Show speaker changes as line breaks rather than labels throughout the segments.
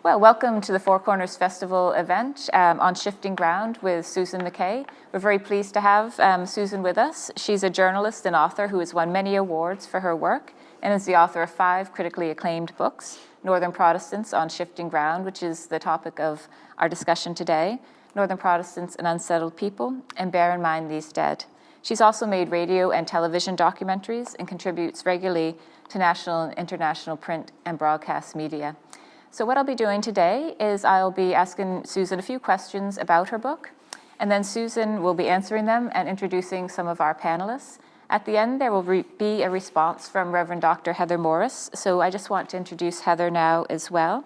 Well, welcome to the Four Corners Festival event on Shifting Ground with Susan McKay. We're very pleased to have Susan with us. She's a journalist and author who has won many awards for her work and is the author of 5 critically acclaimed books: Northern Protestants on Shifting Ground, which is the topic of our discussion today, Northern Protestants and Unsettled People, and Bear in Mind These Dead. She's also made radio and television documentaries and contributes regularly to national and international print and broadcast media. So what I'll be doing today is I'll be asking Susan a few questions about her book, and then Susan will be answering them and introducing some of our panelists. At the end, there will be a response from Rev Dr Heather Morris, so I just want to introduce Heather now as well.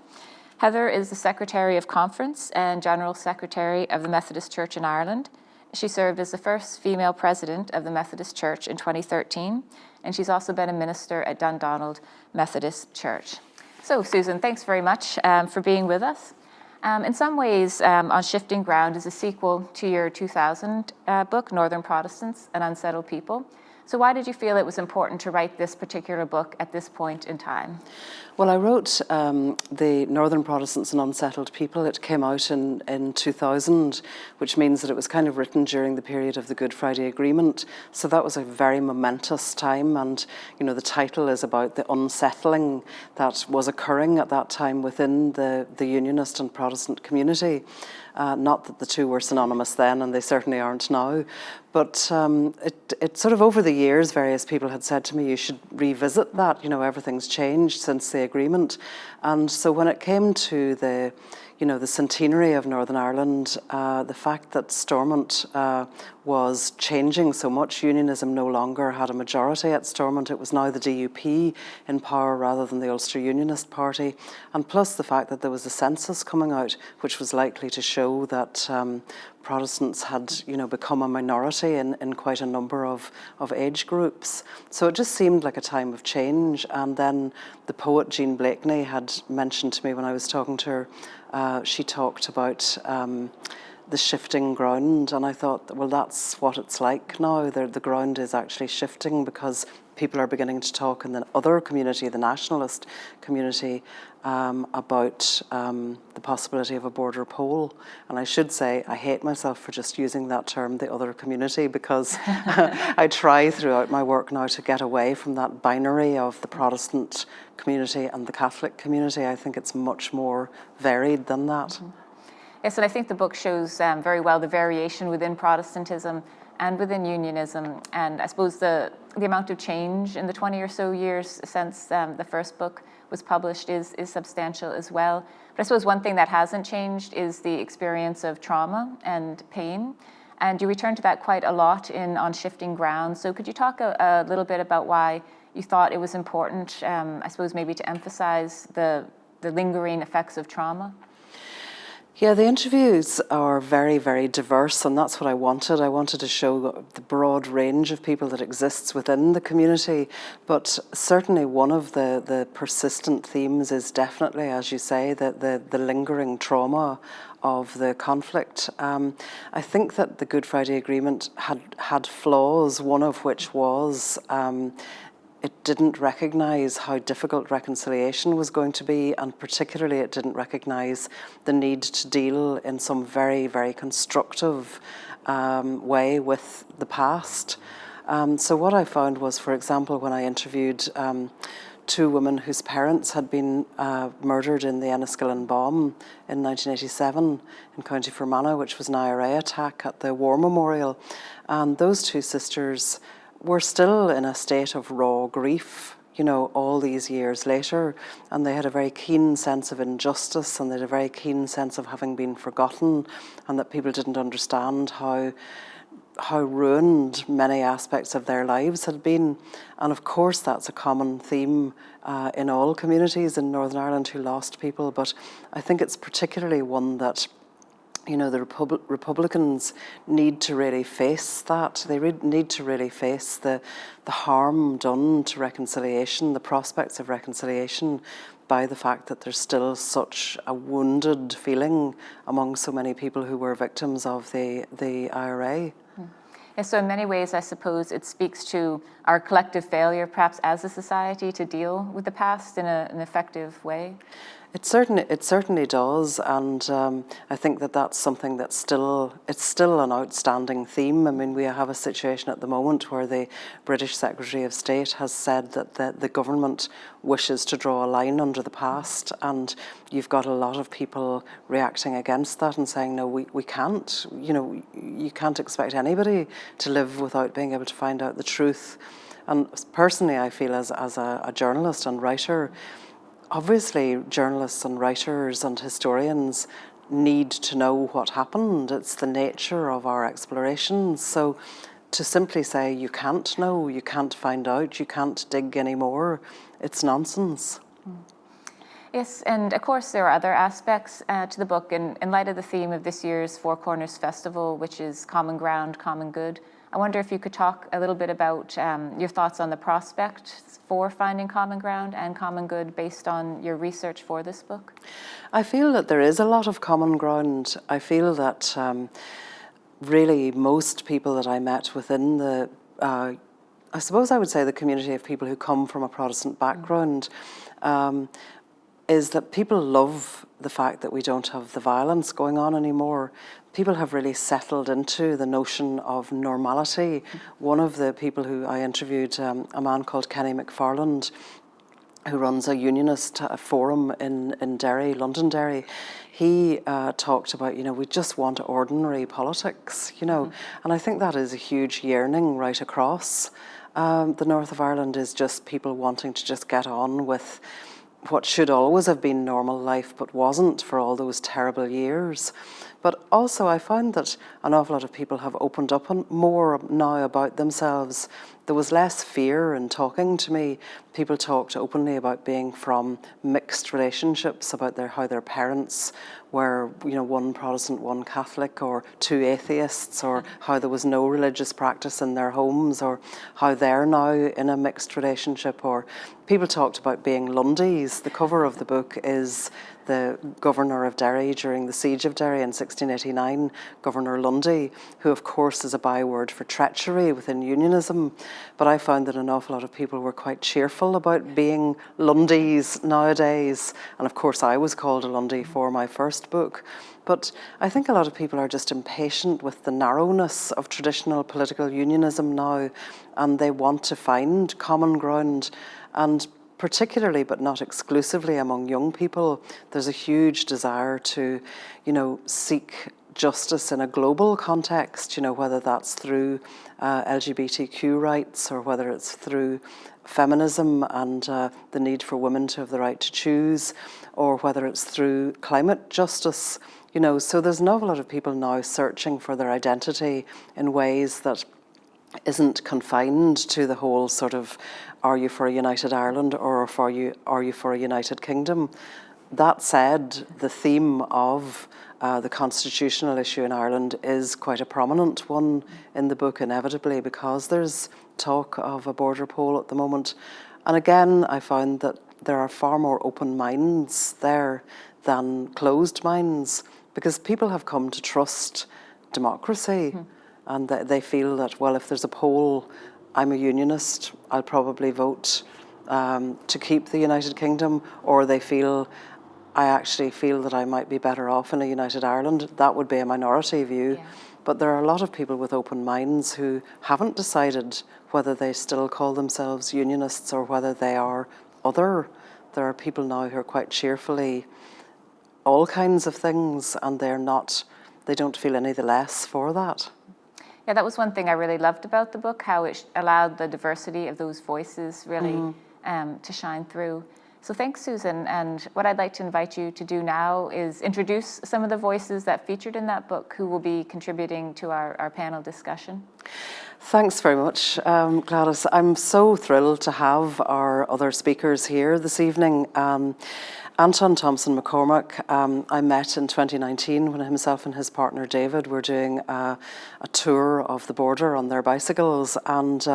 Heather is the Secretary of Conference and General Secretary of the Methodist Church in Ireland. She served as the first female president of the Methodist Church in 2013, and she's also been a minister at Dundonald Methodist Church. So, Susan, thanks very much for being with us. In some ways, On Shifting Ground is a sequel to your 2000 book, Northern Protestants and Unsettled People. So why did you feel it was important to write this particular book at this point in time?
Well, I wrote the Northern Protestants and Unsettled People. It came out in 2000, which means that it was kind of written during the period of the Good Friday Agreement. So that was a very momentous time, and you know, the title is about the unsettling that was occurring at that time within the Unionist and Protestant community. Not that the two were synonymous then, and they certainly aren't now. But it sort of over the years, various people had said to me, you should revisit that. You know, everything's changed since the agreement. And so when it came to the centenary of Northern Ireland, the fact that Stormont was changing so much, unionism no longer had a majority at Stormont. It was now the DUP in power rather than the Ulster Unionist Party. And plus the fact that there was a census coming out, which was likely to show that Protestants had, become a minority in quite a number of age groups. So it just seemed like a time of change. And then the poet Jean Blakeney had mentioned to me when I was talking to her, she talked about the shifting ground, and I thought, well, that's what it's like now. The ground is actually shifting because people are beginning to talk in the other community, the nationalist community, about the possibility of a border poll. And I should say, I hate myself for just using that term, the other community, because I try throughout my work now to get away from that binary of the Protestant community and the Catholic community. I think it's much more varied than that. Mm-hmm.
Yes, and I think the book shows very well the variation within Protestantism and within unionism, and I suppose the amount of change in the 20 or so years since the first book was published is substantial as well. But I suppose one thing that hasn't changed is the experience of trauma and pain, and you return to that quite a lot On Shifting Ground. So could you talk a little bit about why you thought it was important, I suppose maybe to emphasize the lingering effects of trauma?
Yeah, the interviews are very, very diverse, and that's what I wanted. I wanted to show the broad range of people that exists within the community, but certainly one of the persistent themes is definitely, as you say, the lingering trauma of the conflict. I think that the Good Friday Agreement had flaws, one of which was it didn't recognise how difficult reconciliation was going to be, and particularly it didn't recognise the need to deal in some very, very constructive way with the past. So what I found was, for example, when I interviewed 2 women whose parents had been murdered in the Enniskillen bomb in 1987 in County Fermanagh, which was an IRA attack at the War Memorial, and those 2 sisters were still in a state of raw grief, all these years later, and they had a very keen sense of injustice, and they had a very keen sense of having been forgotten, and that people didn't understand how ruined many aspects of their lives had been. And of course that's a common theme in all communities in Northern Ireland who lost people, but I think it's particularly one that the Republicans need to really face that. They need to really face the harm done to reconciliation, the prospects of reconciliation, by the fact that there's still such a wounded feeling among so many people who were victims of the IRA.
Yeah, so in many ways, I suppose it speaks to our collective failure, perhaps as a society, to deal with the past in an effective way.
It certainly does, and I think that that's something that's still an outstanding theme. I mean, we have a situation at the moment where the British Secretary of State has said that the government wishes to draw a line under the past, and you've got a lot of people reacting against that and saying, no, we can't. You know, you can't expect anybody to live without being able to find out the truth. And personally, I feel as a journalist and writer, obviously, journalists and writers and historians need to know what happened. It's the nature of our explorations. So to simply say you can't know, you can't find out, you can't dig anymore, it's nonsense.
Yes, and of course there are other aspects to the book. In light of the theme of this year's Four Corners Festival, which is common ground, common good, I wonder if you could talk a little bit about your thoughts on the prospect for finding common ground and common good based on your research for this book.
I feel that there is a lot of common ground. I feel that really most people that I met within the, I suppose I would say the community of people who come from a Protestant background, is that people love the fact that we don't have the violence going on anymore. People have really settled into the notion of normality. One of the people who I interviewed, a man called Kenny McFarland, who runs a unionist forum in Derry, London Derry, he talked about, you know, we just want ordinary politics, you know, and I think that is a huge yearning right across the north of Ireland, is just people wanting to just get on with what should always have been normal life but wasn't for all those terrible years. But also I found that an awful lot of people have opened up more now about themselves. There was less fear in talking to me. People talked openly about being from mixed relationships, about how their parents were, you know, one Protestant, one Catholic, or two atheists, or how there was no religious practice in their homes, or how they're now in a mixed relationship. Or people talked about being Lundies. The cover of the book is the governor of Derry during the siege of Derry in 1689, Governor Lundy, who of course is a byword for treachery within unionism. But I found that an awful lot of people were quite cheerful about being Lundies nowadays. And of course I was called a Lundy for my first book. But I think a lot of people are just impatient with the narrowness of traditional political unionism now, and they want to find common ground. And particularly, but not exclusively among young people, there's a huge desire to, you know, seek justice in a global context, you know, whether that's through LGBTQ rights, or whether it's through feminism and the need for women to have the right to choose, or whether it's through climate justice, you know. So there's an awful lot of people now searching for their identity in ways that isn't confined to the whole sort of, are you for a united Ireland, or are you for a united kingdom? That said, the theme of the constitutional issue in Ireland is quite a prominent one in the book, inevitably, because there's talk of a border poll at the moment. And again, I found that there are far more open minds there than closed minds, because people have come to trust democracy. And they feel that, well, if there's a poll, I'm a unionist, I'll probably vote to keep the United Kingdom, or they feel, I actually feel that I might be better off in a united Ireland. That would be a minority view. Yeah. But there are a lot of people with open minds who haven't decided whether they still call themselves unionists or whether they are other. There are people now who are quite cheerfully all kinds of things, and they don't feel any the less for that.
Yeah, that was one thing I really loved about the book, how it allowed the diversity of those voices really to shine through. So thanks, Susan. And what I'd like to invite you to do now is introduce some of the voices that featured in that book who will be contributing to our panel discussion.
Thanks very much, Gladys. I'm so thrilled to have our other speakers here this evening. Anton Thompson McCormick, I met in 2019 when himself and his partner David were doing a tour of the border on their bicycles, and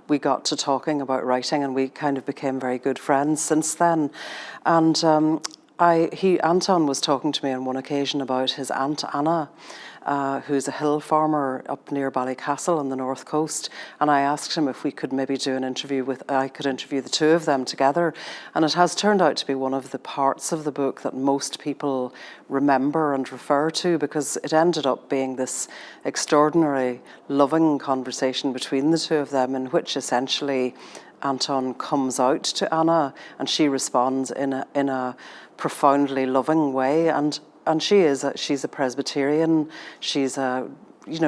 we got to talking about writing, and we kind of became very good friends since then. And Anton was talking to me on one occasion about his Aunt Anna, who's a hill farmer up near Ballycastle on the north coast, and I asked him if we could maybe do an interview I could interview the two of them together, and it has turned out to be one of the parts of the book that most people remember and refer to, because it ended up being this extraordinary, loving conversation between the two of them, in which essentially Anton comes out to Anna and she responds in a profoundly loving way, and she's a Presbyterian. She's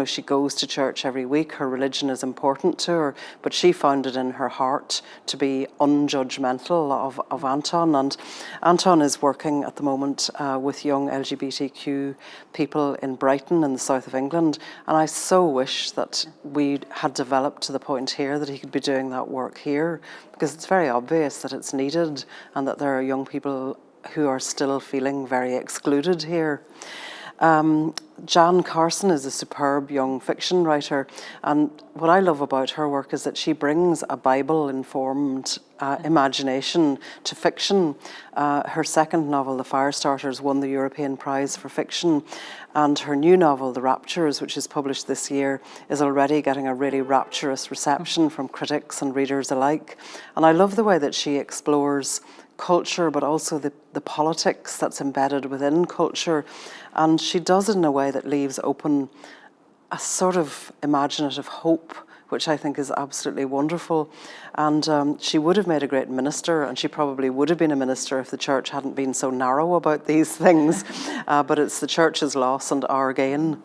she goes to church every week. Her religion is important to her, but she found it in her heart to be unjudgmental of Anton. And Anton is working at the moment with young LGBTQ people in Brighton in the south of England. And I so wish that we had developed to the point here that he could be doing that work here, because it's very obvious that it's needed and that there are young people who are still feeling very excluded here. Jan Carson is a superb young fiction writer, and what I love about her work is that she brings a Bible-informed imagination to fiction. Her second novel, The Firestarters, won the European Prize for Fiction, and her new novel, The Raptures, which is published this year, is already getting a really rapturous reception from critics and readers alike. And I love the way that she explores culture, but also the politics that's embedded within culture. And she does it in a way that leaves open a sort of imaginative hope, which I think is absolutely wonderful. And she would have made a great minister, and she probably would have been a minister if the church hadn't been so narrow about these things. But it's the church's loss and our gain.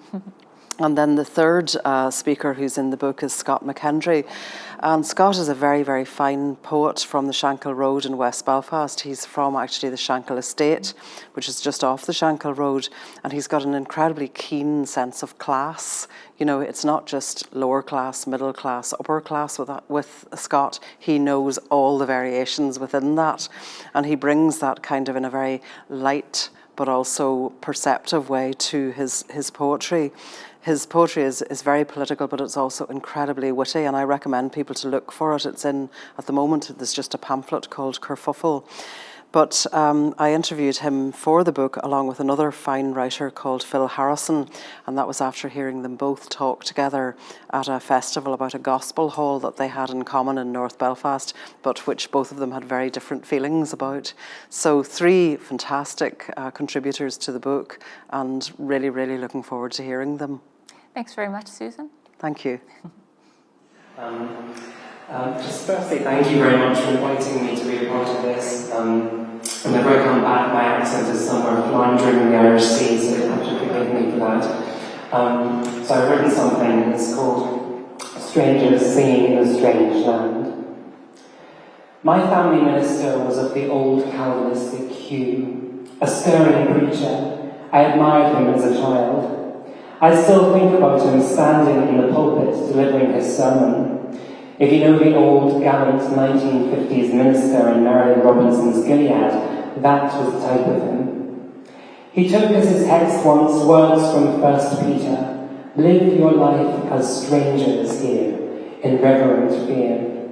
And then the third speaker who's in the book is Scott McKendry. And Scott is a very, very fine poet from the Shankill Road in West Belfast. He's from actually the Shankill Estate, which is just off the Shankill Road. And he's got an incredibly keen sense of class. You know, it's not just lower class, middle class, upper class with Scott. He knows all the variations within that. And he brings that kind of in a very light but also perceptive way to his poetry. His poetry is very political, but it's also incredibly witty, and I recommend people to look for it. It's in, at the moment, there's just a pamphlet called Kerfuffle. But I interviewed him for the book along with another fine writer called Phil Harrison, and that was after hearing them both talk together at a festival about a gospel hall that they had in common in North Belfast, but which both of them had very different feelings about. So 3 fantastic contributors to the book, and really, really looking forward to hearing them.
Thanks very much, Susan.
Thank you.
Just firstly, thank you very much for inviting me to be a part of this. Whenever I come back, my accent is somewhere floundering in the Irish Sea, so you'll have to forgive me for that. So I've written something that's called Strangers Singing in a Strange Land. My family minister was of the old Calvinistic hue, a stirring preacher. I admired him as a child. I still think about him standing in the pulpit delivering his sermon. If you know the old, gallant 1950s minister in Marion Robinson's Gilead, that was the type of him. He took as his text once words from 1 Peter, "Live your life as strangers here, in reverent fear."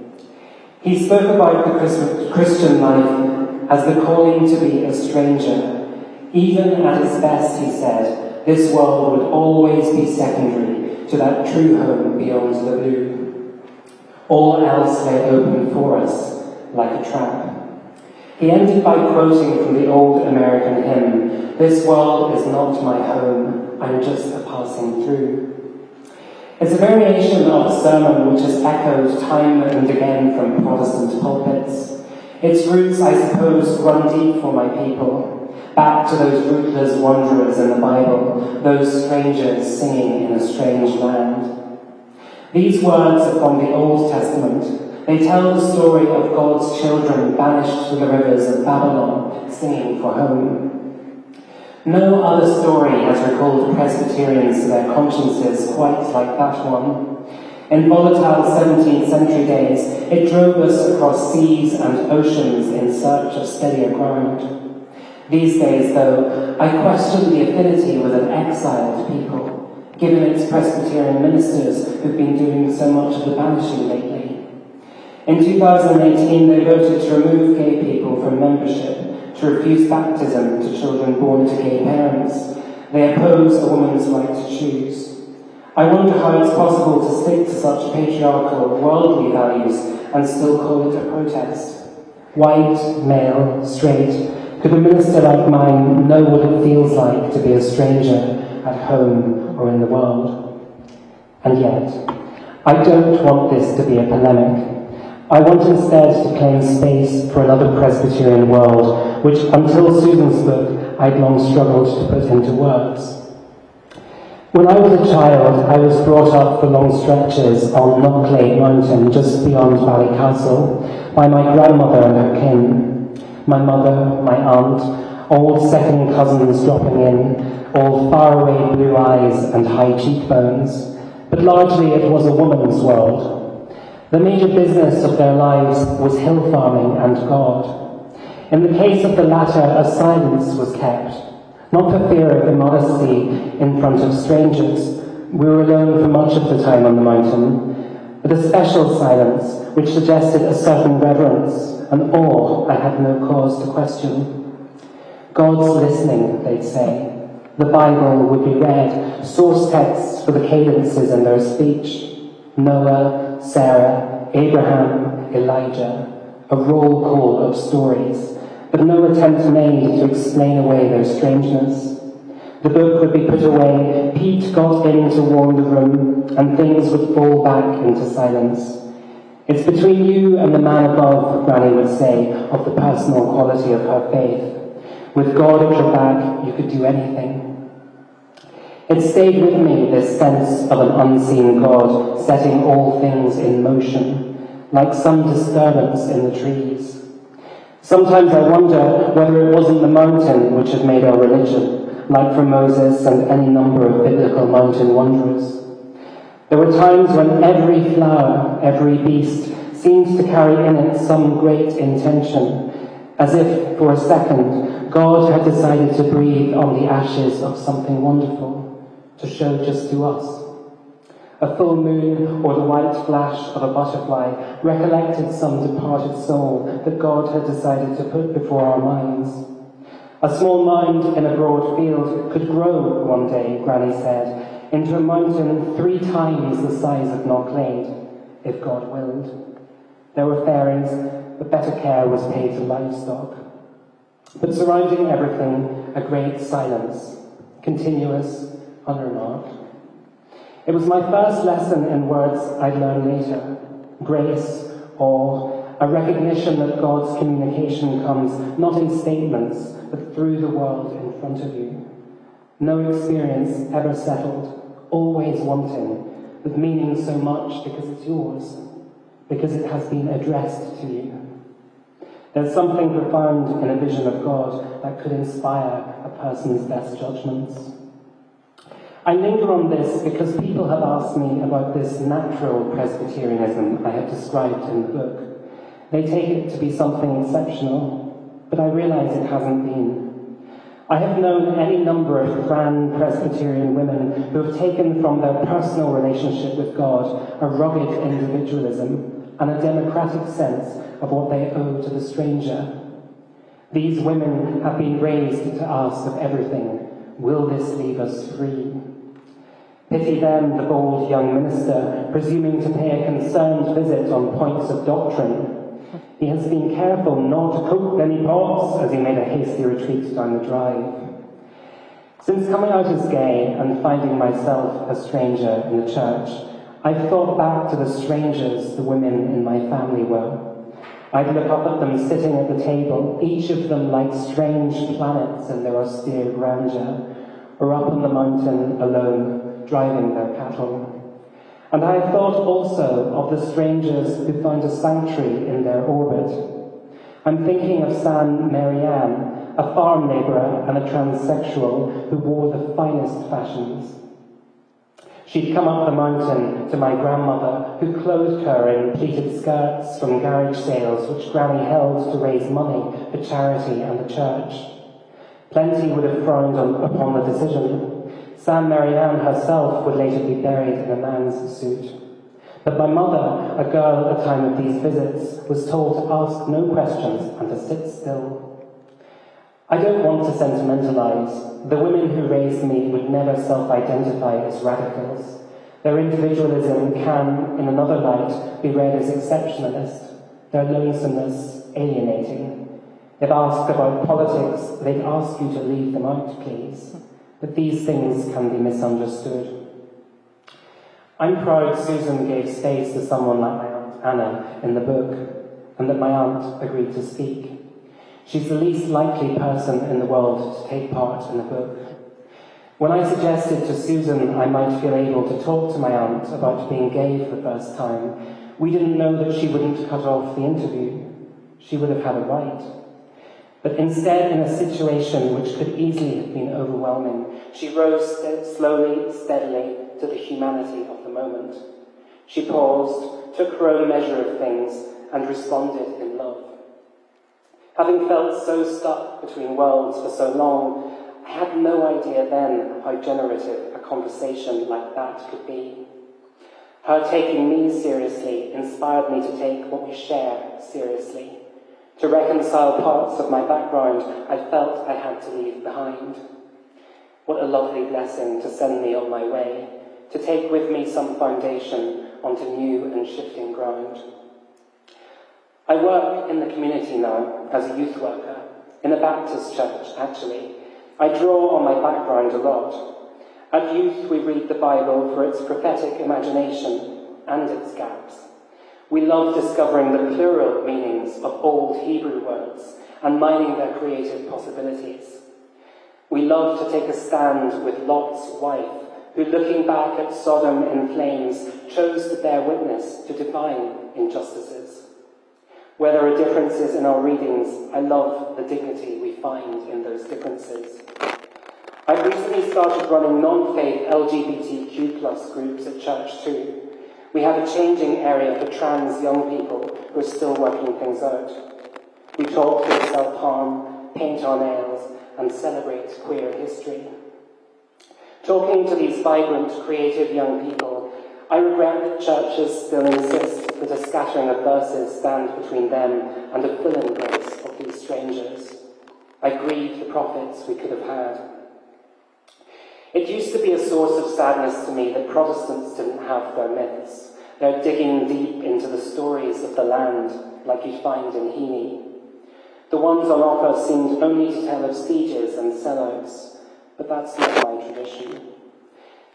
He spoke about the Christian life as the calling to be a stranger. Even at its best, he said, this world would always be secondary to that true home beyond the blue. All else lay open for us, like a trap. He ended by quoting from the old American hymn, "This world is not my home, I'm just a passing through." It's a variation of a sermon which has echoed time and again from Protestant pulpits. Its roots, I suppose, run deep for my people, back to those rootless wanderers in the Bible, those strangers singing in a strange land. These words are from the Old Testament. They tell the story of God's children banished to the rivers of Babylon, singing for home. No other story has recalled Presbyterians to their consciences quite like that one. In volatile 17th century days, it drove us across seas and oceans in search of steadier ground. These days, though, I question the affinity with an exiled people, given its Presbyterian ministers who've been doing so much of the banishing lately. In 2018, they voted to remove gay people from membership, to refuse baptism to children born to gay parents. They oppose a woman's right to choose. I wonder how it's possible to stick to such patriarchal, worldly values and still call it a protest. White, male, straight, could a minister like mine know what it feels like to be a stranger at home or in the world? And yet, I don't want this to be a polemic. I want instead to claim space for another Presbyterian world, which until Susan's book, I'd long struggled to put into words. When I was a child, I was brought up for long stretches on McKay mountain just beyond Ballycastle by my grandmother and her kin. My mother, my aunt, old second cousins dropping in, all faraway blue eyes and high cheekbones. But largely it was a woman's world. The major business of their lives was hill farming and God. In the case of the latter, a silence was kept, not for fear of immodesty in front of strangers. We were alone for much of the time on the mountain, but a special silence which suggested a certain reverence, an awe I had no cause to question. God's listening, they'd say. The Bible would be read, source texts for the cadences in their speech. Noah, Sarah, Abraham, Elijah, a roll call of stories, but no attempt made to explain away their strangeness. The book would be put away, Pete got in to warm the room, and things would fall back into silence. It's between you and the man above, Granny would say, of the personal quality of her faith. With God at your back, you could do anything. It stayed with me, this sense of an unseen God setting all things in motion, like some disturbance in the trees. Sometimes I wonder whether it wasn't the mountain which had made our religion, like for Moses and any number of biblical mountain wanderers. There were times when every flower, every beast, seemed to carry in it some great intention, as if, for a second, God had decided to breathe on the ashes of something wonderful, to show just to us. A full moon or the white flash of a butterfly recollected some departed soul that God had decided to put before our minds. A small mind in a broad field could grow one day, Granny said, into a mountain 3 times the size of Knockade, if God willed. There were fairies, but better care was paid to livestock. But surrounding everything, a great silence, continuous, unremarked. It was my first lesson in words I'd learned later. Grace, awe, a recognition that God's communication comes not in statements, but through the world in front of you. No experience ever settled, always wanting, with meaning so much because it's yours, because it has been addressed to you. There's something profound in a vision of God that could inspire a person's best judgments. I linger on this because people have asked me about this natural Presbyterianism I have described in the book. They take it to be something exceptional, but I realise it hasn't been. I have known any number of Fran Presbyterian women who have taken from their personal relationship with God a rugged individualism and a democratic sense of what they owe to the stranger. These women have been raised to ask of everything, will this leave us free? Pity them, the bold young minister, presuming to pay a concerned visit on points of doctrine. He has been careful not to cook any pots as he made a hasty retreat down the drive. Since coming out as gay and finding myself a stranger in the church, I've thought back to the strangers the women in my family were. I'd look up at them sitting at the table, each of them like strange planets in their austere grandeur, or up on the mountain alone, driving their cattle. And I have thought also of the strangers who found a sanctuary in their orbit. I'm thinking of San Marianne, a farm labourer and a transsexual who wore the finest fashions. She'd come up the mountain to my grandmother, who clothed her in pleated skirts from garage sales which Granny held to raise money for charity and the church. Plenty would have frowned upon the decision. San Marianne herself would later be buried in a man's suit. But my mother, a girl at the time of these visits, was told to ask no questions and to sit still. I don't want to sentimentalise. The women who raised me would never self-identify as radicals. Their individualism can, in another light, be read as exceptionalist, their lonesomeness alienating. If asked about politics, they'd ask you to leave them out, please. But these things can be misunderstood. I'm proud Susan gave space to someone like my Aunt Anna in the book, and that my aunt agreed to speak. She's the least likely person in the world to take part in the book. When I suggested to Susan I might feel able to talk to my aunt about being gay for the first time, we didn't know that she wouldn't cut off the interview. She would have had a right. But instead, in a situation which could easily have been overwhelming, she rose slowly, steadily to the humanity of the moment. She paused, took her own measure of things, and responded in love. Having felt so stuck between worlds for so long, I had no idea then how generative a conversation like that could be. Her taking me seriously inspired me to take what we share seriously, to reconcile parts of my background I felt I had to leave behind. What a lovely blessing to send me on my way, to take with me some foundation onto new and shifting ground. I work in the community now as a youth worker, in a Baptist church, actually. I draw on my background a lot. At youth, we read the Bible for its prophetic imagination and its gaps. We love discovering the plural meanings of old Hebrew words and mining their creative possibilities. We love to take a stand with Lot's wife, who, looking back at Sodom in flames, chose to bear witness to divine injustices. Where there are differences in our readings, I love the dignity we find in those differences. I've recently started running non-faith LGBTQ+ groups at church too. We have a changing area for trans young people who are still working things out. We talk through self-harm, paint our nails, and celebrate queer history. Talking to these vibrant, creative young people, I regret that churches still insist that a scattering of verses stand between them and a full embrace of these strangers. I grieve the prophets we could have had. It used to be a source of sadness to me that Protestants didn't have their myths. They're digging deep into the stories of the land, like you find in Heaney. The ones on offer seemed only to tell of sieges and sellouts, but that's not my tradition.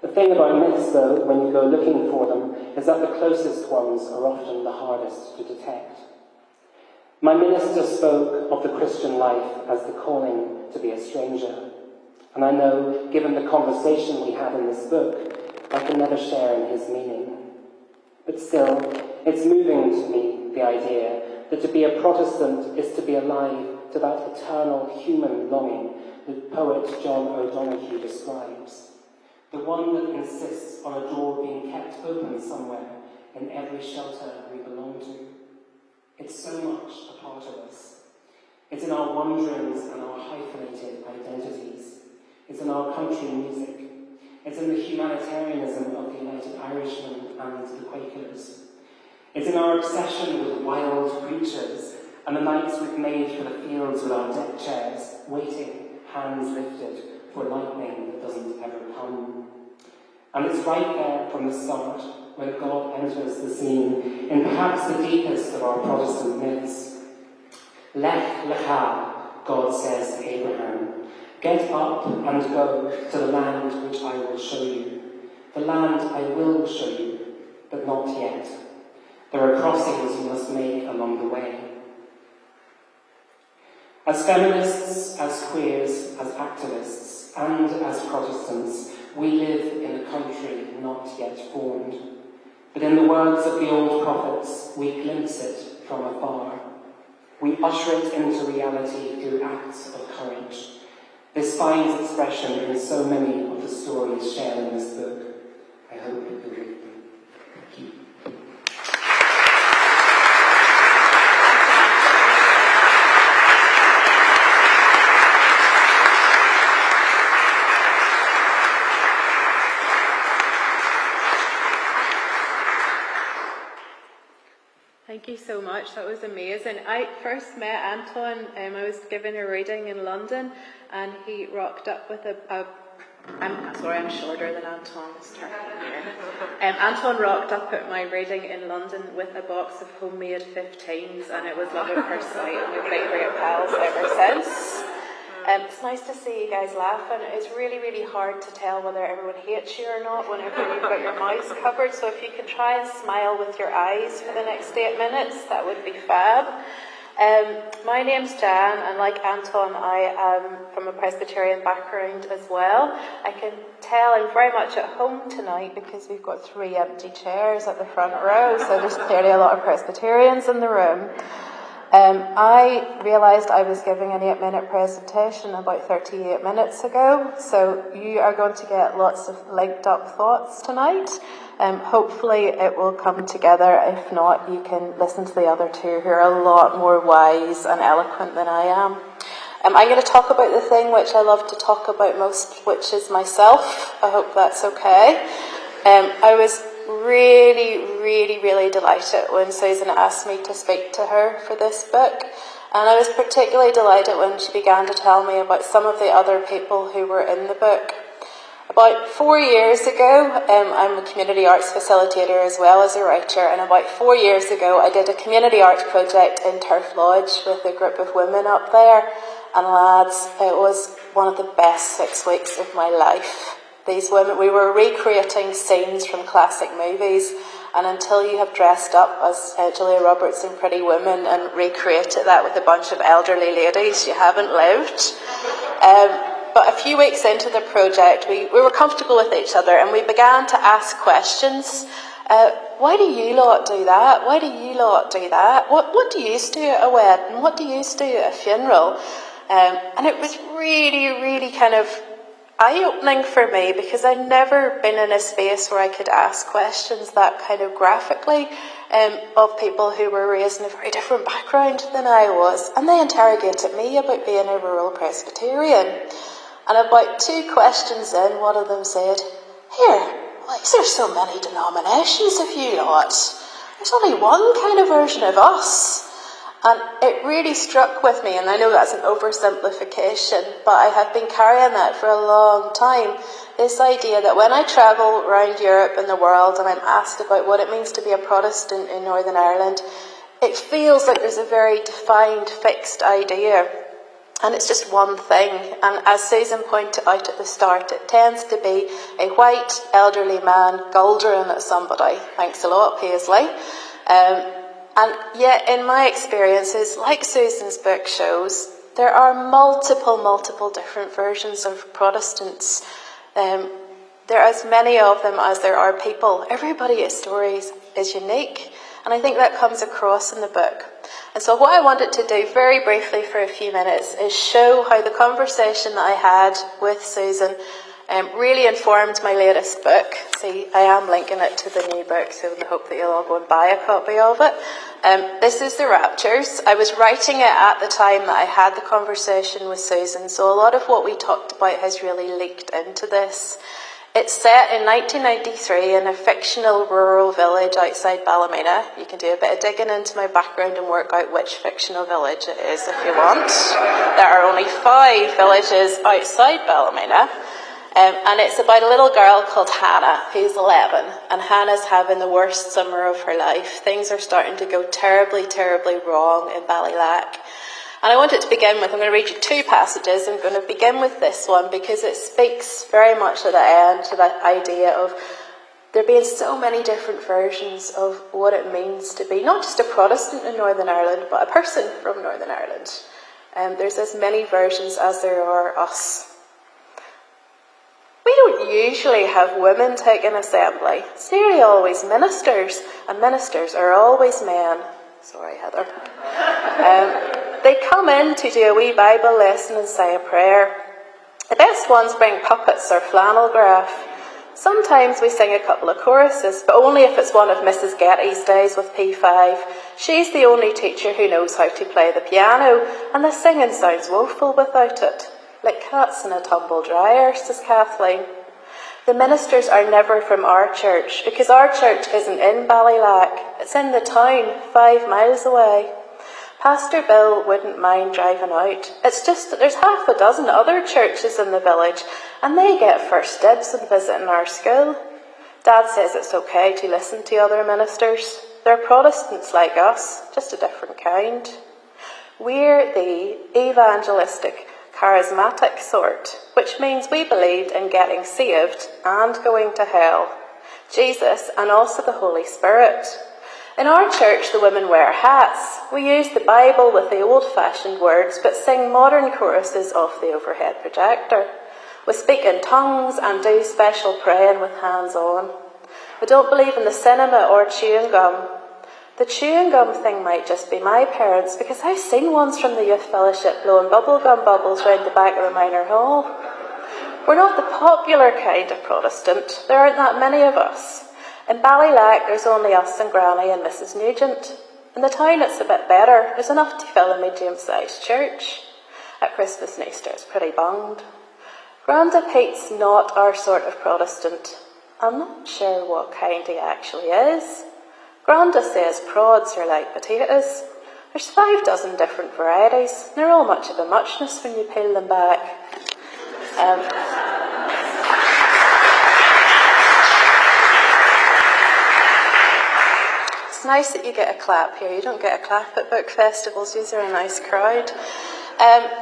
The thing about myths, though, when you go looking for them, is that the closest ones are often the hardest to detect. My minister spoke of the Christian life as the calling to be a stranger. And I know, given the conversation we had in this book, I can never share in his meaning. But still, it's moving to me, the idea that to be a Protestant is to be alive to that eternal human longing that poet John O'Donoghue describes. The one that insists on a door being kept open somewhere in every shelter we belong to. It's so much a part of us. It's in our wanderings and our hyphenated identities. It's in our country music. It's in the humanitarianism of the United Irishmen and the Quakers. It's in our obsession with wild creatures and the nights we've made for the fields with our deck chairs, waiting, hands lifted, for lightning that doesn't ever come. And it's right there from the start, when God enters the scene, in perhaps the deepest of our Protestant myths. Lech lecha, God says to Abraham, get up and go to the land which I will show you. The land I will show you, but not yet. There are crossings you must make along the way. As feminists, as queers, as activists, and as Protestants, we live in a country not yet formed. But in the words of the old prophets, we glimpse it from afar. We usher it into reality through acts of courage. This finds expression in so many of the stories shared in this book. I hope you will read them. Thank you.
Thank you so much. much. That was amazing. I first met Anton, I was giving a reading in London, and he rocked up with I'm shorter than Anton. Anton rocked up at my reading in London with a box of homemade 15s, and it was love at first sight, and we've been great pals ever since. It's nice to see you guys laughing. It's really, really hard to tell whether everyone hates you or not whenever you've got your mouths covered, so if you can try and smile with your eyes for the next 8 minutes, that would be fab. My name's Jan, and like Anton, I am from a Presbyterian background as well. I can tell I'm very much at home tonight because we've got 3 empty chairs at the front row, so there's clearly a lot of Presbyterians in the room. I realised I was giving an 8-minute presentation about 38 minutes ago, so you are going to get lots of linked up thoughts tonight. Hopefully it will come together. If not, you can listen to the other 2 who are a lot more wise and eloquent than I am. I'm going to talk about the thing which I love to talk about most, which is myself. I hope that's okay. I was really delighted when Susan asked me to speak to her for this book, and I was particularly delighted when she began to tell me about some of the other people who were in the book. About 4 years ago, I'm a community arts facilitator as well as a writer, and about 4 years ago I did a community arts project in Turf Lodge with a group of women up there, and lads, it was one of the best 6 weeks of my life. These women, we were recreating scenes from classic movies, and until you have dressed up as Julia Roberts in Pretty Woman and recreated that with a bunch of elderly ladies, you haven't lived. But a few weeks into the project, we were comfortable with each other, and we began to ask questions. Why do you lot do that? Why do you lot do that? What do you do at a wedding? What do you do at a funeral? And it was really kind of eye-opening for me, because I'd never been in a space where I could ask questions that kind of graphically of people who were raised in a very different background than I was. And they interrogated me about being a rural Presbyterian. And about 2 questions in, one of them said, "Here, why is there so many denominations of you lot? There's only one kind of version of us." And it really struck with me, and I know that's an oversimplification, but I have been carrying that for a long time. This idea that when I travel around Europe and the world and I'm asked about what it means to be a Protestant in Northern Ireland, it feels like there's a very defined, fixed idea. And it's just one thing. And as Susan pointed out at the start, it tends to be a white, elderly man gouldering at somebody. Thanks a lot, Paisley. And yet, in my experiences, like Susan's book shows, there are multiple different versions of Protestants. There are as many of them as there are people. Everybody's story is unique, and I think that comes across in the book. And so what I wanted to do very briefly for a few minutes is show how the conversation that I had with Susan really informed my latest book. See, I am linking it to the new book, so I hope that you'll all go and buy a copy of it. This is The Raptures. I was writing it at the time that I had the conversation with Susan, so a lot of what we talked about has really leaked into this. It's set in 1993 in a fictional rural village outside Ballymena. You can do a bit of digging into my background and work out which fictional village it is if you want. There are only 5 villages outside Ballymena. And it's about a little girl called Hannah, who's 11, and Hannah's having the worst summer of her life. Things are starting to go terribly wrong in Ballylack. And I wanted to begin with, I'm going to read you 2 passages. I'm going to begin with this one because it speaks very much at the end to that idea of there being so many different versions of what it means to be not just a Protestant in Northern Ireland, but a person from Northern Ireland. There's as many versions as there are us. We don't usually have women taking assembly. It's nearly always ministers, and ministers are always men. Sorry, Heather. They come in to do a wee Bible lesson and say a prayer. The best ones bring puppets or flannel graph. Sometimes we sing a couple of choruses, but only if it's one of Mrs. Getty's days with P5. She's the only teacher who knows how to play the piano, and the singing sounds woeful without it. Like cats in a tumble dryer, says Kathleen. The ministers are never from our church, because our church isn't in Ballylack. It's in the town, 5 miles away. Pastor Bill wouldn't mind driving out. It's just that there's half a dozen other churches in the village, and they get first dibs on visiting our school. Dad says it's okay to listen to other ministers. They're Protestants like us, just a different kind. We're the evangelistic, charismatic sort, which means we believed in getting saved and going to hell. Jesus and also the Holy Spirit. In our church, the women wear hats. We use the Bible with the old-fashioned words, but sing modern choruses off the overhead projector. We speak in tongues and do special praying with hands on. We don't believe in the cinema or chewing gum. The chewing gum thing might just be my parents, because I've seen ones from the youth fellowship blowing bubblegum bubbles round the back of the minor hall. We're not the popular kind of Protestant. There aren't that many of us. In Ballylack, there's only us and Granny and Mrs. Nugent. In the town, it's a bit better. There's enough to fill a medium-sized church. At Christmas and Easter, it's pretty bunged. Granda Pete's not our sort of Protestant. I'm not sure what kind he actually is. Granda says prods are like potatoes. There's 5 dozen different varieties. They're all much of a muchness when you peel them back. It's nice that you get a clap here. You don't get a clap at book festivals. These are a nice crowd.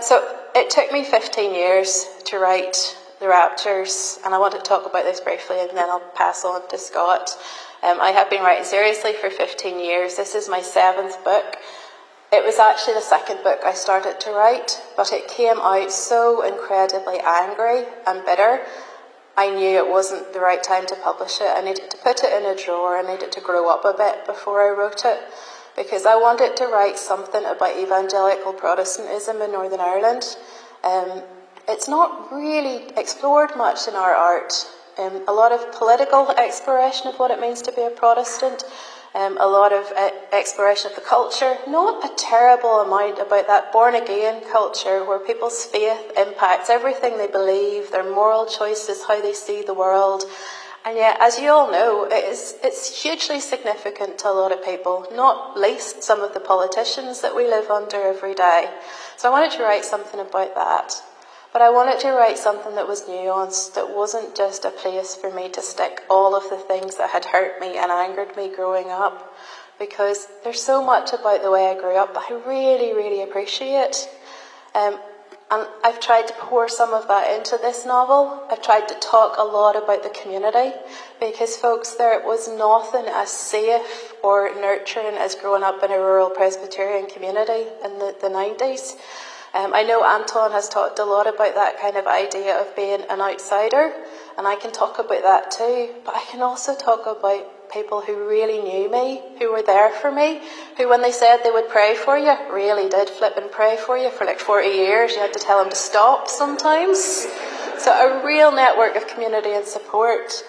So it took me 15 years to write The Raptures, and I want to talk about this briefly and then I'll pass on to Scott. I have been writing seriously for 15 years. This is my 7th book. It was actually the 2nd book I started to write, but it came out so incredibly angry and bitter. I knew it wasn't the right time to publish it. I needed to put it in a drawer. I needed to grow up a bit before I wrote it, because I wanted to write something about evangelical Protestantism in Northern Ireland. It's not really explored much in our art. A lot of political exploration of what it means to be a Protestant, a lot of exploration of the culture, not a terrible amount about that born-again culture where people's faith impacts everything they believe, their moral choices, how they see the world. And yet, as you all know, it's hugely significant to a lot of people, not least some of the politicians that we live under every day. So I wanted to write something about that. But I wanted to write something that was nuanced, that wasn't just a place for me to stick all of the things that had hurt me and angered me growing up, because there's so much about the way I grew up that I really, really appreciate. And I've tried to pour some of that into this novel. I've tried to talk a lot about the community, because folks, there was nothing as safe or nurturing as growing up in a rural Presbyterian community in the 90s. I know Anton has talked a lot about that kind of idea of being an outsider, and I can talk about that too, but I can also talk about people who really knew me, who were there for me, who when they said they would pray for you, really did flip and pray for you for like 40 years. You had to tell them to stop sometimes. So a real network of community and support,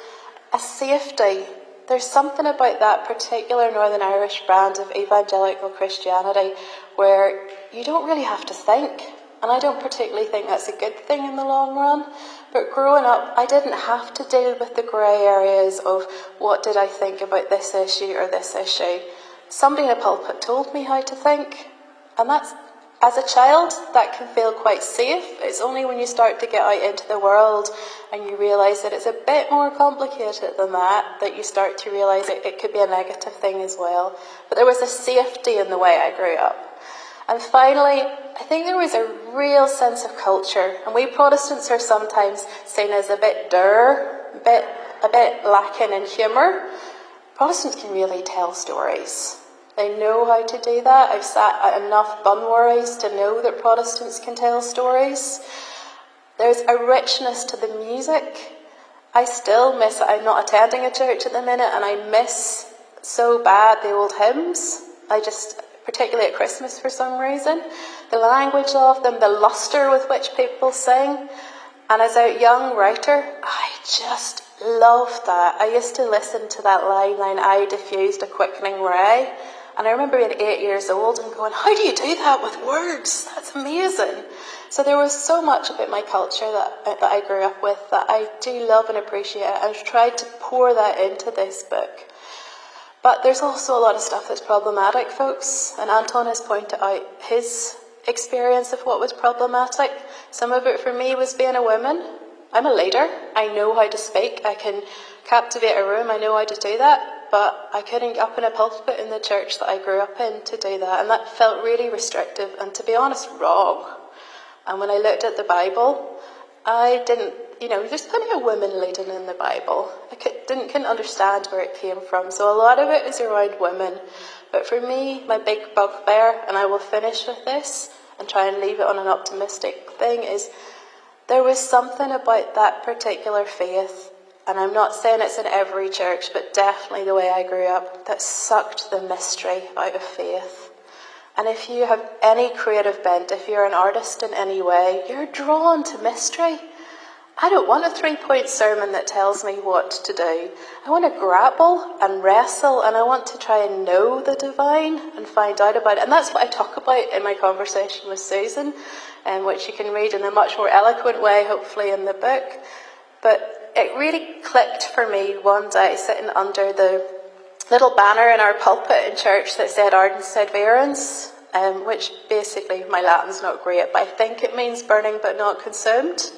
a safety. There's something about that particular Northern Irish brand of evangelical Christianity where you don't really have to think. And I don't particularly think that's a good thing in the long run. But growing up, I didn't have to deal with the grey areas of what did I think about this issue or this issue. Somebody in a pulpit told me how to think. And that's, as a child, that can feel quite safe. It's only when you start to get out into the world and you realise that it's a bit more complicated than that you start to realise it could be a negative thing as well. But there was a safety in the way I grew up. And finally, I think there was a real sense of culture. And we Protestants are sometimes seen as a bit dour, a bit lacking in humour. Protestants can really tell stories. They know how to do that. I've sat at enough bunworries to know that Protestants can tell stories. There's a richness to the music. I still miss it. I'm not attending a church at the minute, and I miss so bad the old hymns. Particularly at Christmas for some reason, the language of them, the lustre with which people sing. And as a young writer, I just loved that. I used to listen to that line, I diffused a quickening ray. And I remember being 8 years old and going, how do you do that with words? That's amazing. So there was so much about my culture that I grew up with that I do love and appreciate. I've tried to pour that into this book. But there's also a lot of stuff that's problematic, folks, and Anton has pointed out his experience of what was problematic. Some of it for me was being a woman. I'm a leader. I know how to speak. I can captivate a room. I know how to do that. But I couldn't get up in a pulpit in the church that I grew up in to do that. And that felt really restrictive and, to be honest, wrong. And when I looked at the Bible, I didn't, there's plenty of women leading in the Bible. I couldn't understand where it came from. So a lot of it is around women. But for me, my big bugbear, and I will finish with this and try and leave it on an optimistic thing, is there was something about that particular faith, and I'm not saying it's in every church, but definitely the way I grew up, that sucked the mystery out of faith. And if you have any creative bent, if you're an artist in any way, you're drawn to mystery. I don't want a 3-point sermon that tells me what to do. I want to grapple and wrestle, and I want to try and know the divine and find out about it. And that's what I talk about in my conversation with Susan, which you can read in a much more eloquent way, hopefully, in the book. But it really clicked for me one day, sitting under the little banner in our pulpit in church that said Ardens sed Verens, which basically, my Latin's not great, but I think it means burning but not consumed.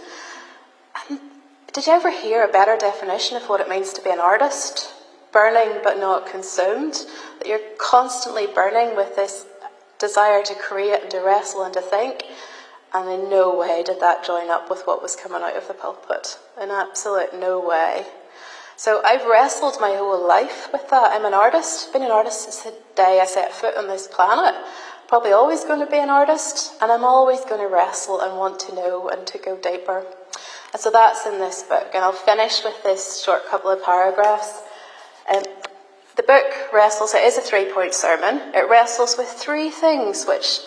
And did you ever hear a better definition of what it means to be an artist? Burning but not consumed. That you're constantly burning with this desire to create and to wrestle and to think. And in no way did that join up with what was coming out of the pulpit. In absolute no way. So I've wrestled my whole life with that. I'm an artist. Been an artist since the day I set foot on this planet. Probably always going to be an artist. And I'm always going to wrestle and want to know and to go deeper. And so that's in this book. And I'll finish with this short couple of paragraphs. The book wrestles, it is a 3-point sermon. It wrestles with 3 things which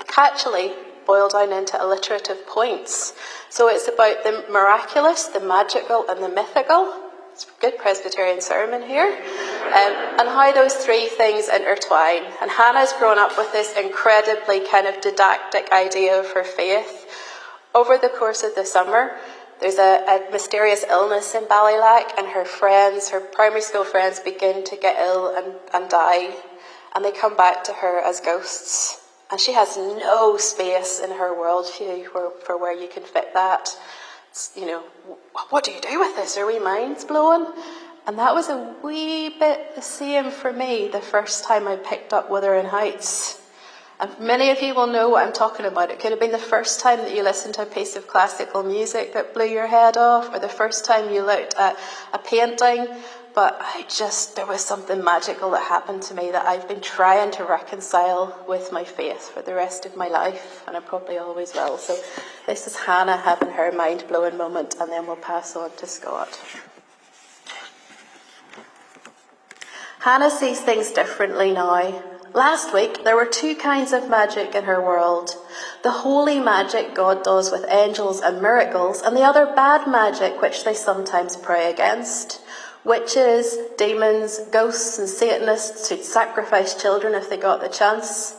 catchily boil down into alliterative points. So it's about the miraculous, the magical and the mythical. It's a good Presbyterian sermon here. And how those 3 things intertwine. And Hannah's grown up with this incredibly kind of didactic idea of her faith. Over the course of the summer, there's a mysterious illness in Ballylack, and her friends, her primary school friends, begin to get ill and die. And they come back to her as ghosts. And she has no space in her worldview for where you can fit that. It's, what do you do with this? Are we minds blowing? And that was a wee bit the same for me the first time I picked up Wuthering Heights. And many of you will know what I'm talking about. It could have been the first time that you listened to a piece of classical music that blew your head off, or the first time you looked at a painting. But there was something magical that happened to me that I've been trying to reconcile with my faith for the rest of my life, and I probably always will. So this is Hannah having her mind-blowing moment, and then we'll pass on to Scott. Hannah sees things differently now. Last week, there were 2 kinds of magic in her world. The holy magic God does with angels and miracles, and the other bad magic which they sometimes pray against. Witches, demons, ghosts and Satanists who'd sacrifice children if they got the chance.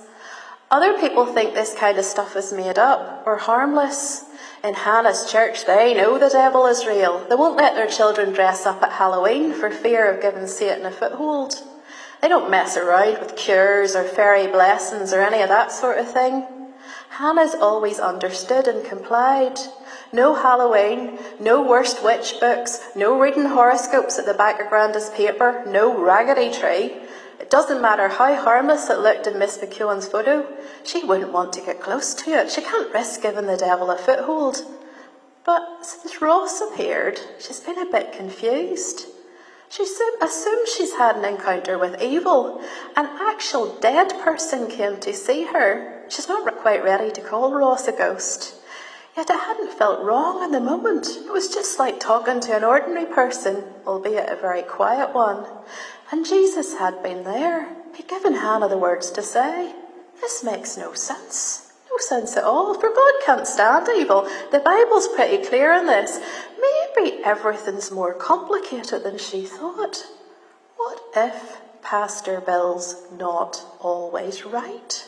Other people think this kind of stuff is made up or harmless. In Hannah's church, they know the devil is real. They won't let their children dress up at Halloween for fear of giving Satan a foothold. They don't mess around with cures or fairy blessings or any of that sort of thing. Hannah's always understood and complied. No Halloween, no worst witch books, no reading horoscopes at the back of Granda's paper, no raggedy tree. It doesn't matter how harmless it looked in Miss McEwen's photo. She wouldn't want to get close to it. She can't risk giving the devil a foothold. But since Ross appeared, she's been a bit confused. She assumes she's had an encounter with evil. An actual dead person came to see her. She's not quite ready to call Ross a ghost. Yet it hadn't felt wrong in the moment. It was just like talking to an ordinary person, albeit a very quiet one. And Jesus had been there. He'd given Hannah the words to say. This makes no sense. No sense at all, for God can't stand evil. The Bible's pretty clear on this. Maybe everything's more complicated than she thought. What if Pastor Bill's not always right?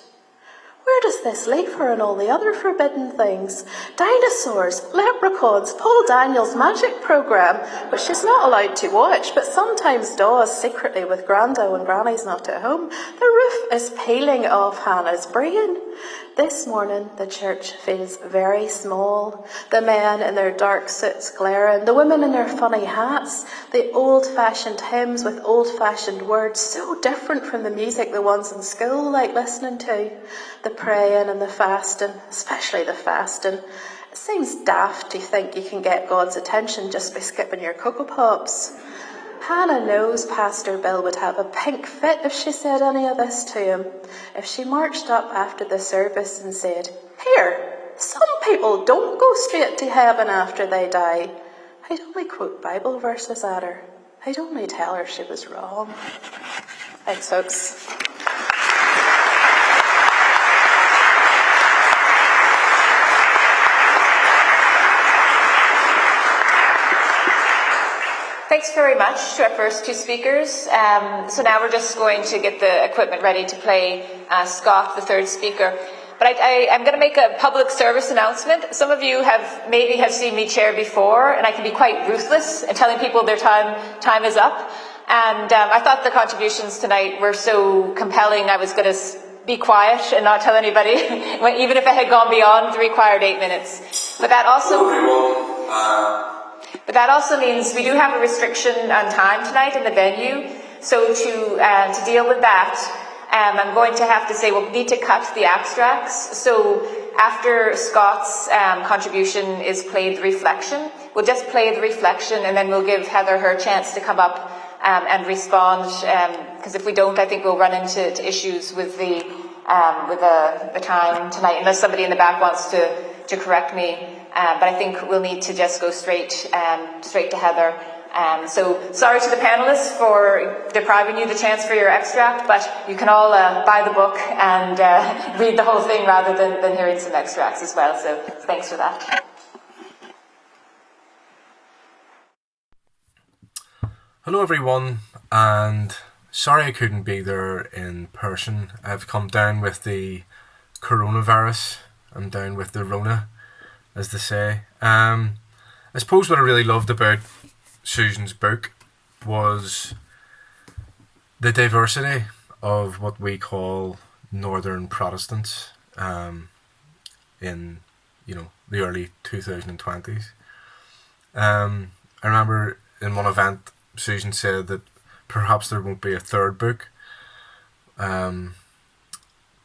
Where does this leave her and all the other forbidden things? Dinosaurs, leprechauns, Paul Daniels' magic programme, which she's not allowed to watch, but sometimes does secretly with Granda when Granny's not at home. The roof is peeling off Hannah's brain. This morning, the church feels very small. The men in their dark suits glaring, the women in their funny hats, the old-fashioned hymns with old-fashioned words, so different from the music the ones in school like listening to. The praying and the fasting, especially the fasting. It seems daft to think you can get God's attention just by skipping your Cocoa Pops. Hannah knows Pastor Bill would have a pink fit if she said any of this to him. If she marched up after the service and said, "Here, some people don't go straight to heaven after they die," I'd only quote Bible verses at her. I'd only tell her she was wrong. Thanks, folks.
Thanks very much to our first two speakers. So now we're just going to get the equipment ready to play Scott, the third speaker. But I'm going to make a public service announcement. Some of you maybe have seen me chair before, and I can be quite ruthless in telling people their time is up. And I thought the contributions tonight were so compelling, I was going to be quiet and not tell anybody, even if it had gone beyond the required 8 minutes. But that also means we do have a restriction on time tonight in the venue. So to deal with that, I'm going to have to say we'll need to cut the abstracts. So after Scott's contribution is played the reflection, we'll just play the reflection and then we'll give Heather her chance to come up and respond. Because if we don't, I think we'll run into issues with the time tonight, unless somebody in the back wants to correct me. But I think we'll need to just go straight to Heather. So sorry to the panelists for depriving you the chance for your extract, but you can all buy the book and read the whole thing rather than hearing some extracts as well. So thanks for that.
Hello everyone, and sorry I couldn't be there in person. I've come down with the coronavirus. I'm down with the Rona, as they say. I suppose what I really loved about Susan's book was the diversity of what we call Northern Protestants in the early 2020s. I remember in one event Susan said that perhaps there won't be a third book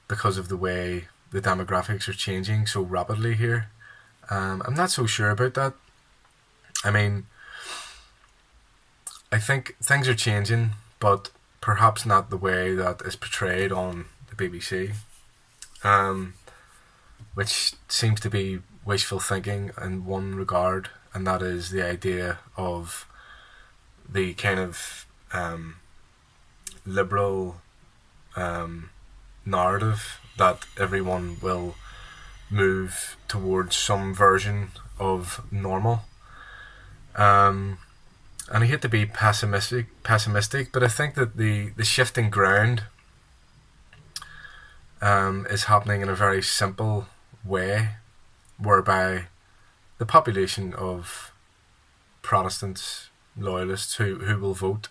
because of the way the demographics are changing so rapidly here. I'm not so sure about that. I mean, I think things are changing, but perhaps not the way that is portrayed on the BBC, which seems to be wishful thinking in one regard, and that is the idea of the kind of liberal narrative that everyone will move towards some version of normal. And I hate to be pessimistic, but I think that the shifting ground is happening in a very simple way, whereby the population of Protestants, loyalists who will vote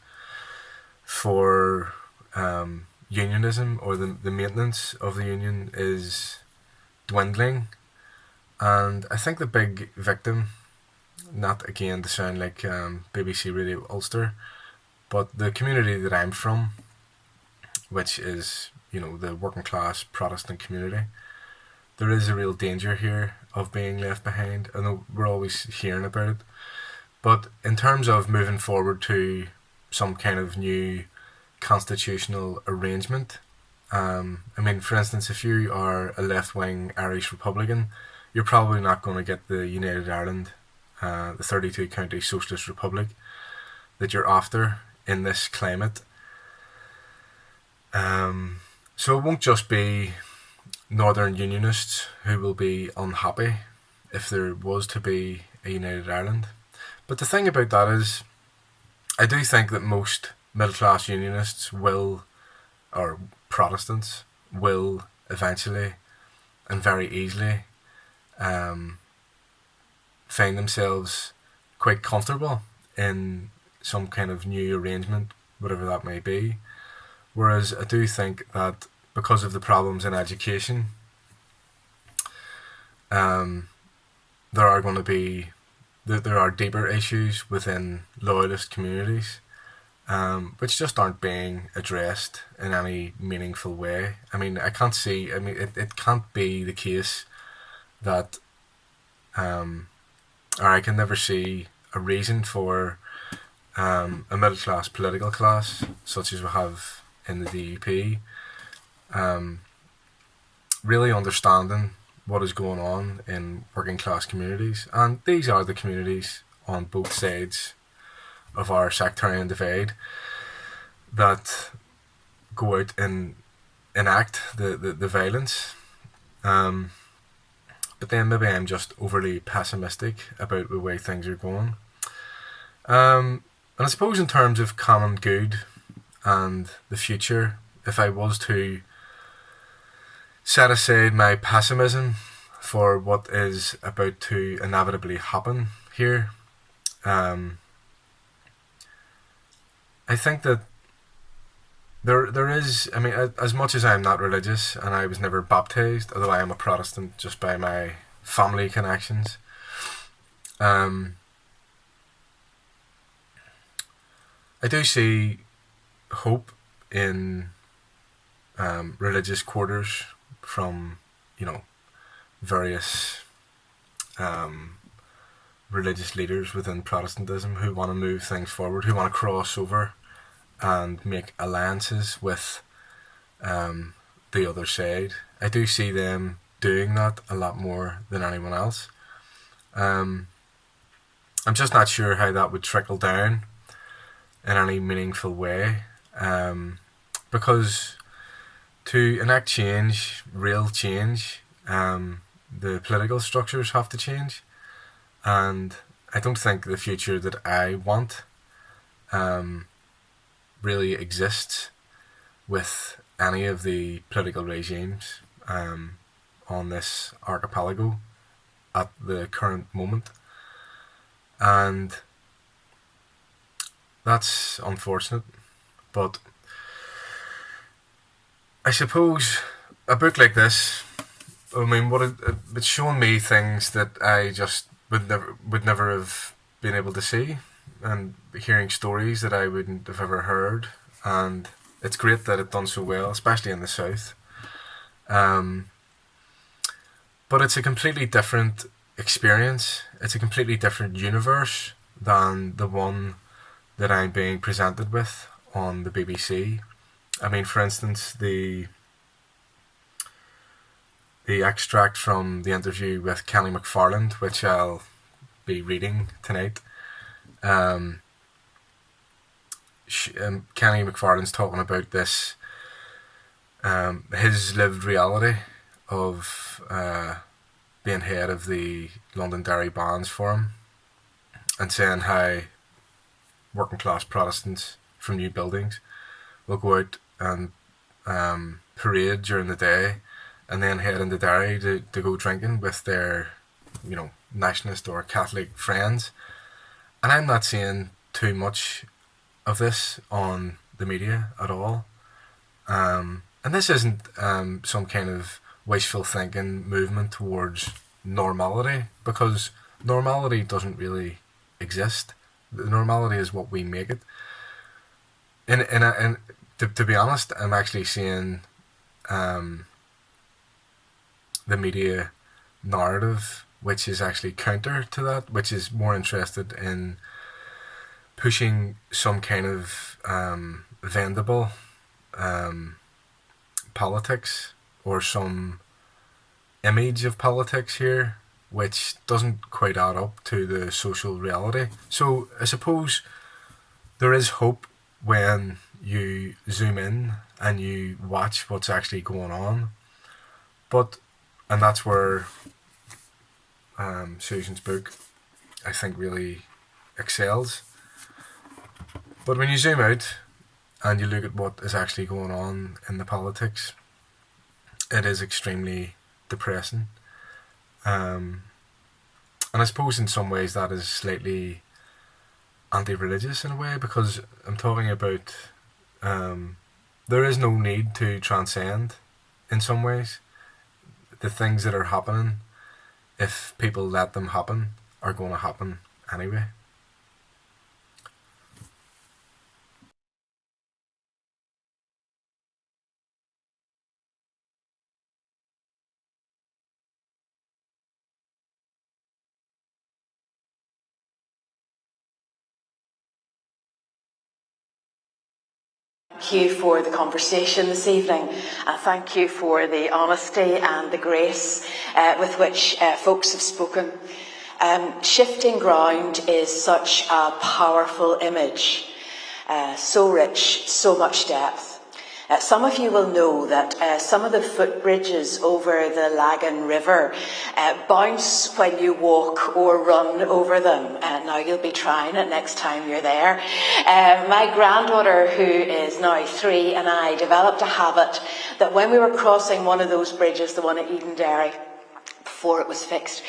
for unionism or the maintenance of the union is dwindling. And I think the big victim, not again to sound like BBC Radio Ulster, but the community that I'm from, which is the working class Protestant community, there is a real danger here of being left behind. I know we're always hearing about it, but in terms of moving forward to some kind of new constitutional arrangement, I mean, for instance, if you are a left-wing Irish Republican, you're probably not going to get the United Ireland, the 32-county Socialist Republic that you're after in this climate. So it won't just be Northern Unionists who will be unhappy if there was to be a United Ireland. But the thing about that is, I do think that most middle-class Unionists will, or Protestants, will eventually and very easily find themselves quite comfortable in some kind of new arrangement, whatever that may be. Whereas I do think that because of the problems in education, there are deeper issues within loyalist communities, which just aren't being addressed in any meaningful way. I mean, it can't be the case that, or I can never see a reason for a middle class political class, such as we have in the DUP, really understanding what is going on in working class communities. And these are the communities on both sides of our sectarian divide that go out and enact the violence. But then maybe I'm just overly pessimistic about the way things are going. And I suppose in terms of common good and the future, if I was to set aside my pessimism for what is about to inevitably happen here, I think that there is, I mean, as much as I'm not religious and I was never baptized, although I am a Protestant just by my family connections, I do see hope in religious quarters from, various religious leaders within Protestantism who want to move things forward, who want to cross over and make alliances with the other side. I do see them doing that a lot more than anyone else. I'm just not sure how that would trickle down in any meaningful way, because to enact change, real change, the political structures have to change, and I don't think the future that I want really exists with any of the political regimes on this archipelago at the current moment, and that's unfortunate. But I suppose a book like this, I mean, it's shown me things that I just would never have been able to see, and hearing stories that I wouldn't have ever heard. And it's great that it's done so well, especially in the South. But it's a completely different experience. It's a completely different universe than the one that I'm being presented with on the BBC. I mean, for instance, the extract from the interview with Kenny McFarland, which I'll be reading tonight. Kenny McFarland's talking about this, his lived reality of being head of the Londonderry Bands Forum, and saying how working class Protestants from new buildings will go out and parade during the day and then head into Derry to go drinking with their, nationalist or Catholic friends. And I'm not seeing too much of this on the media at all. And this isn't some kind of wishful thinking movement towards normality, because normality doesn't really exist. The normality is what we make it. And to be honest, I'm actually seeing the media narrative, which is actually counter to that, which is more interested in pushing some kind of vendible politics, or some image of politics here, which doesn't quite add up to the social reality. So I suppose there is hope when you zoom in and you watch what's actually going on. And that's where Susan's book, I think, really excels. But when you zoom out and you look at what is actually going on in the politics, it is extremely depressing. And I suppose in some ways that is slightly anti-religious in a way, because I'm talking about there is no need to transcend in some ways. The things that are happening, if people let them happen, are going to happen anyway.
Thank you for the conversation this evening, and thank you for the honesty and the grace with which folks have spoken. Shifting ground is such a powerful image, so rich, so much depth. Some of you will know that some of the footbridges over the Lagan River bounce when you walk or run over them. Now you'll be trying it next time you're there. My granddaughter, who is now 3, and I developed a habit that when we were crossing one of those bridges, the one at Edenderry, before it was fixed,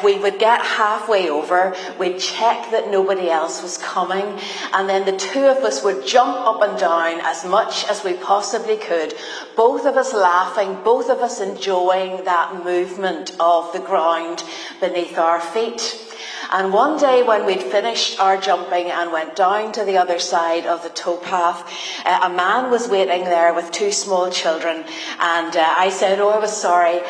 we would get halfway over, we'd check that nobody else was coming, and then the two of us would jump up and down as much as we possibly could, both of us laughing, both of us enjoying that movement of the ground beneath our feet. And one day when we'd finished our jumping and went down to the other side of the towpath, a man was waiting there with 2 small children, and I said, I was sorry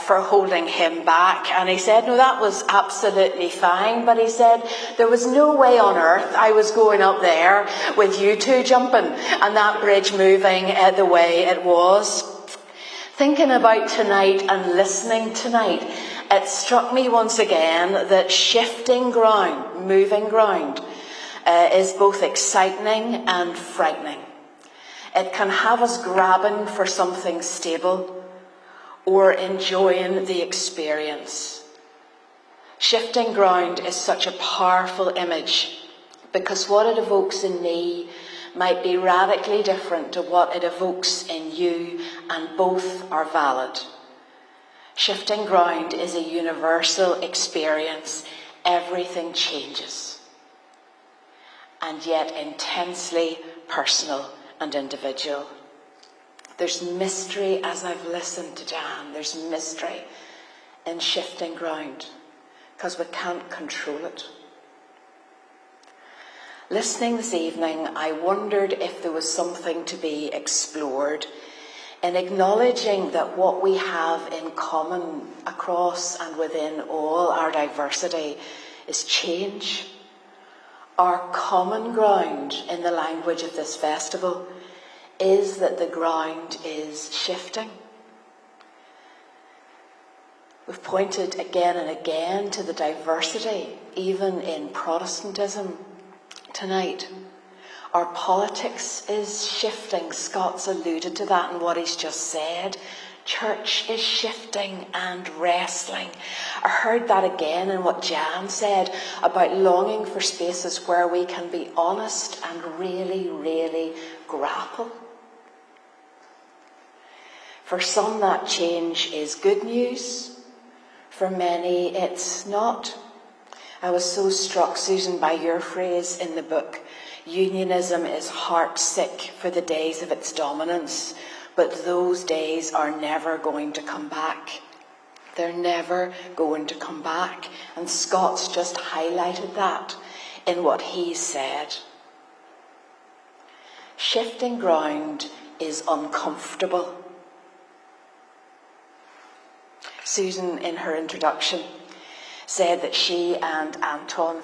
for holding him back. And he said, no, that was absolutely fine. But he said, there was no way on earth I was going up there with you 2 jumping and that bridge moving the way it was. Thinking about tonight and listening tonight, it struck me once again that shifting ground, moving ground, is both exciting and frightening. It can have us grabbing for something stable or enjoying the experience. Shifting ground is such a powerful image because what it evokes in me might be radically different to what it evokes in you, and both are valid. Shifting ground is a universal experience. Everything changes. And yet intensely personal and individual. There's mystery, as I've listened to Jan, there's mystery in shifting ground because we can't control it. Listening this evening, I wondered if there was something to be explored in acknowledging that what we have in common across and within all our diversity is change. Our common ground, in the language of this festival, is that the ground is shifting. We've pointed again and again to the diversity, even in Protestantism tonight. Our politics is shifting. Scott's alluded to that in what he's just said. Church is shifting and wrestling. I heard that again in what Jan said about longing for spaces where we can be honest and really, really grapple. For some, that change is good news. For many, it's not. I was so struck, Susan, by your phrase in the book, unionism is heart-sick for the days of its dominance, but those days are never going to come back. They're never going to come back. And Scott's just highlighted that in what he said. Shifting ground is uncomfortable. Susan, in her introduction, said that she and Anton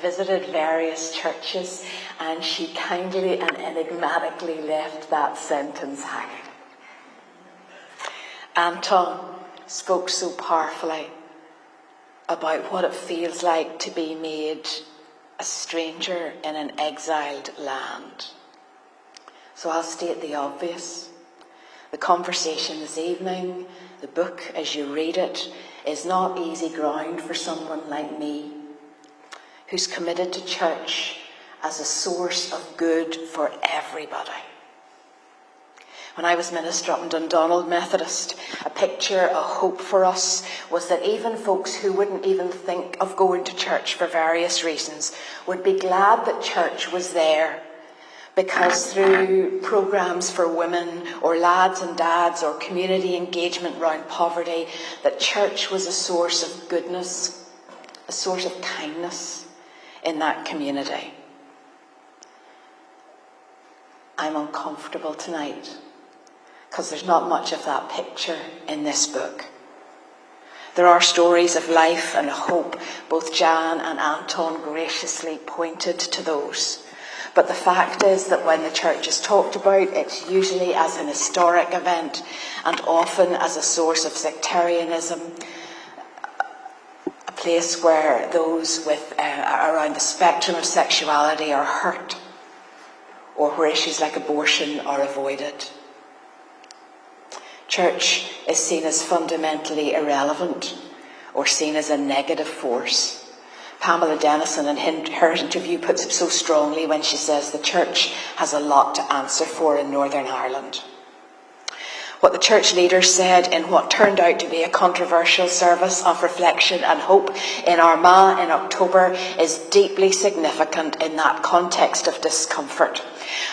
visited various churches, and she kindly and enigmatically left that sentence hanging. Anton spoke so powerfully about what it feels like to be made a stranger in an exiled land. So I'll state the obvious. The conversation this evening, the book as you read it, is not easy ground for someone like me, who's committed to church as a source of good for everybody. When I was minister up in Dundonald Methodist, a picture, a hope for us was that even folks who wouldn't even think of going to church for various reasons would be glad that church was there, because through programmes for women or lads and dads or community engagement around poverty, that church was a source of goodness, a source of kindness in that community. I'm uncomfortable tonight because there's not much of that picture in this book. There are stories of life and hope. Both Jan and Anton graciously pointed to those. But the fact is that when the church is talked about, it's usually as an historic event and often as a source of sectarianism, a place where those with around the spectrum of sexuality are hurt, or where issues like abortion are avoided. Church is seen as fundamentally irrelevant or seen as a negative force. Pamela Dennison in her interview puts it so strongly when she says the church has a lot to answer for in Northern Ireland. What the church leaders said in what turned out to be a controversial service of reflection and hope in Armagh in October is deeply significant in that context of discomfort.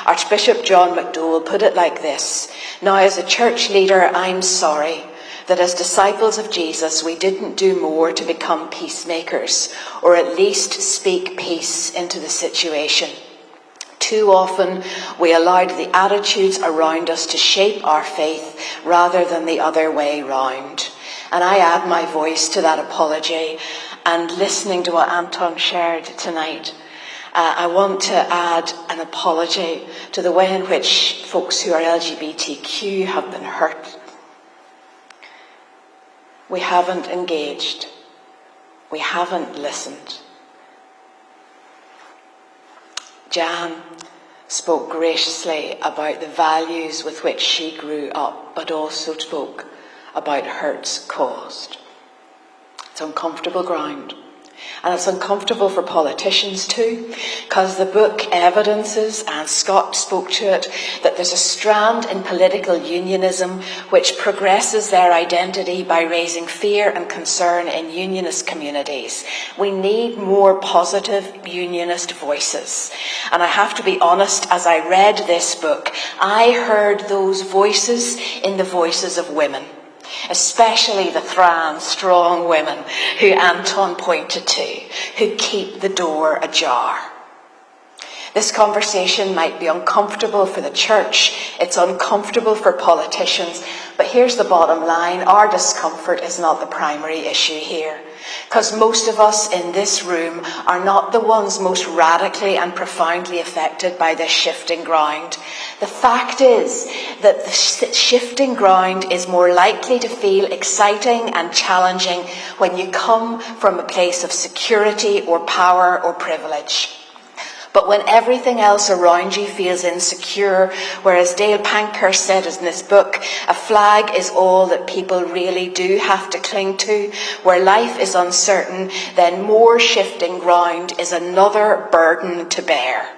Archbishop John McDowell put it like this: "Now, as a church leader, I'm sorry that as disciples of Jesus, we didn't do more to become peacemakers, or at least speak peace into the situation. Too often, we allowed the attitudes around us to shape our faith rather than the other way round." And I add my voice to that apology. And listening to what Anton shared tonight, I want to add an apology to the way in which folks who are LGBTQ have been hurt. We haven't engaged. We haven't listened. Jan spoke graciously about the values with which she grew up, but also spoke about hurts caused. It's uncomfortable ground. And it's uncomfortable for politicians too, because the book evidences, and Scott spoke to it, that there's a strand in political unionism which progresses their identity by raising fear and concern in unionist communities. We need more positive unionist voices. And I have to be honest, as I read this book, I heard those voices in the voices of women, especially the Thran, strong women who Anton pointed to, who keep the door ajar. This conversation might be uncomfortable for the church, it's uncomfortable for politicians, but here's the bottom line: our discomfort is not the primary issue here, because most of us in this room are not the ones most radically and profoundly affected by this shifting ground. The fact is that the shifting ground is more likely to feel exciting and challenging when you come from a place of security or power or privilege. But when everything else around you feels insecure, whereas Dale Pankhurst said in this book, a flag is all that people really do have to cling to, where life is uncertain, then more shifting ground is another burden to bear.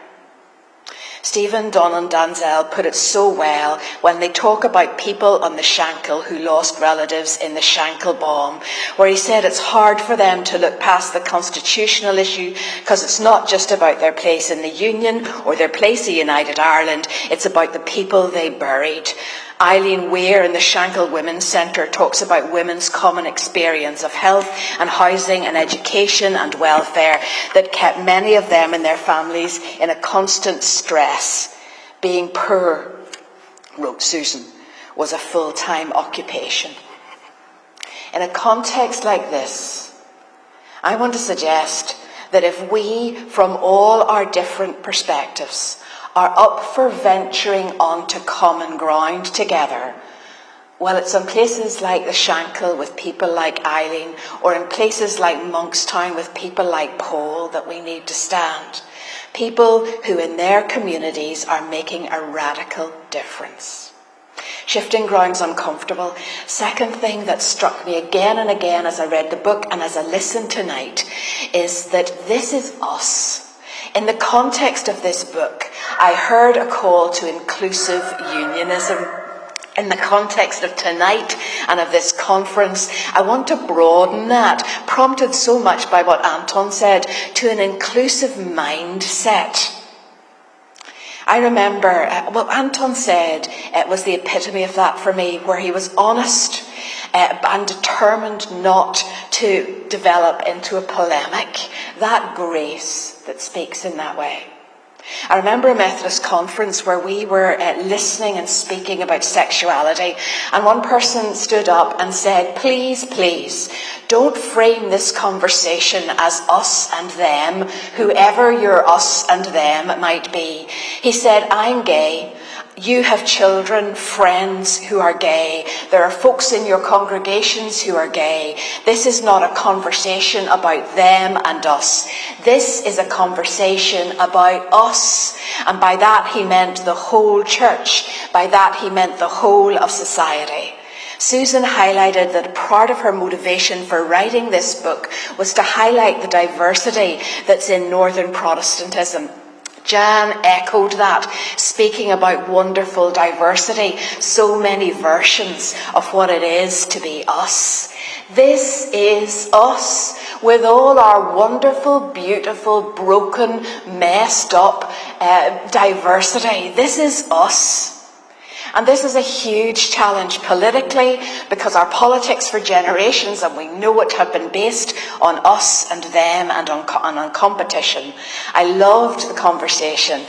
Stephen Donnan Danzel put it so well when they talk about people on the Shankill who lost relatives in the Shankill bomb, where he said it's hard for them to look past the constitutional issue because it's not just about their place in the Union or their place in United Ireland, it's about the people they buried. Eileen Weir in the Shankill Women's Centre talks about women's common experience of health and housing and education and welfare that kept many of them and their families in a constant stress. Being poor, wrote Susan, was a full-time occupation. In a context like this, I want to suggest that if we, from all our different perspectives, are up for venturing onto common ground together, well, it's in places like the Shankill with people like Eileen, or in places like Monkstown with people like Paul, that we need to stand. People who in their communities are making a radical difference. Shifting ground's uncomfortable. Second thing that struck me again and again as I read the book and as I listened tonight is that this is us. In the context of this book, I heard a call to inclusive unionism. In the context of tonight and of this conference, I want to broaden that, prompted so much by what Anton said, to an inclusive mindset. I remember what Anton said was the epitome of that for me, where he was honest and determined not to develop into a polemic. That grace that speaks in that way. I remember a Methodist conference where we were listening and speaking about sexuality, and one person stood up and said, please, please, don't frame this conversation as us and them, whoever your us and them might be. He said, I'm gay. You have children, friends who are gay. There are folks in your congregations who are gay. This is not a conversation about them and us. This is a conversation about us. And by that he meant the whole church. By that he meant the whole of society. Susan highlighted that part of her motivation for writing this book was to highlight the diversity that's in Northern Protestantism. Jan echoed that, speaking about wonderful diversity, so many versions of what it is to be us. This is us, with all our wonderful, beautiful, broken, messed up diversity. This is us. And this is a huge challenge politically, because our politics for generations, and we know it, have been based on us and them and on competition. I loved the conversation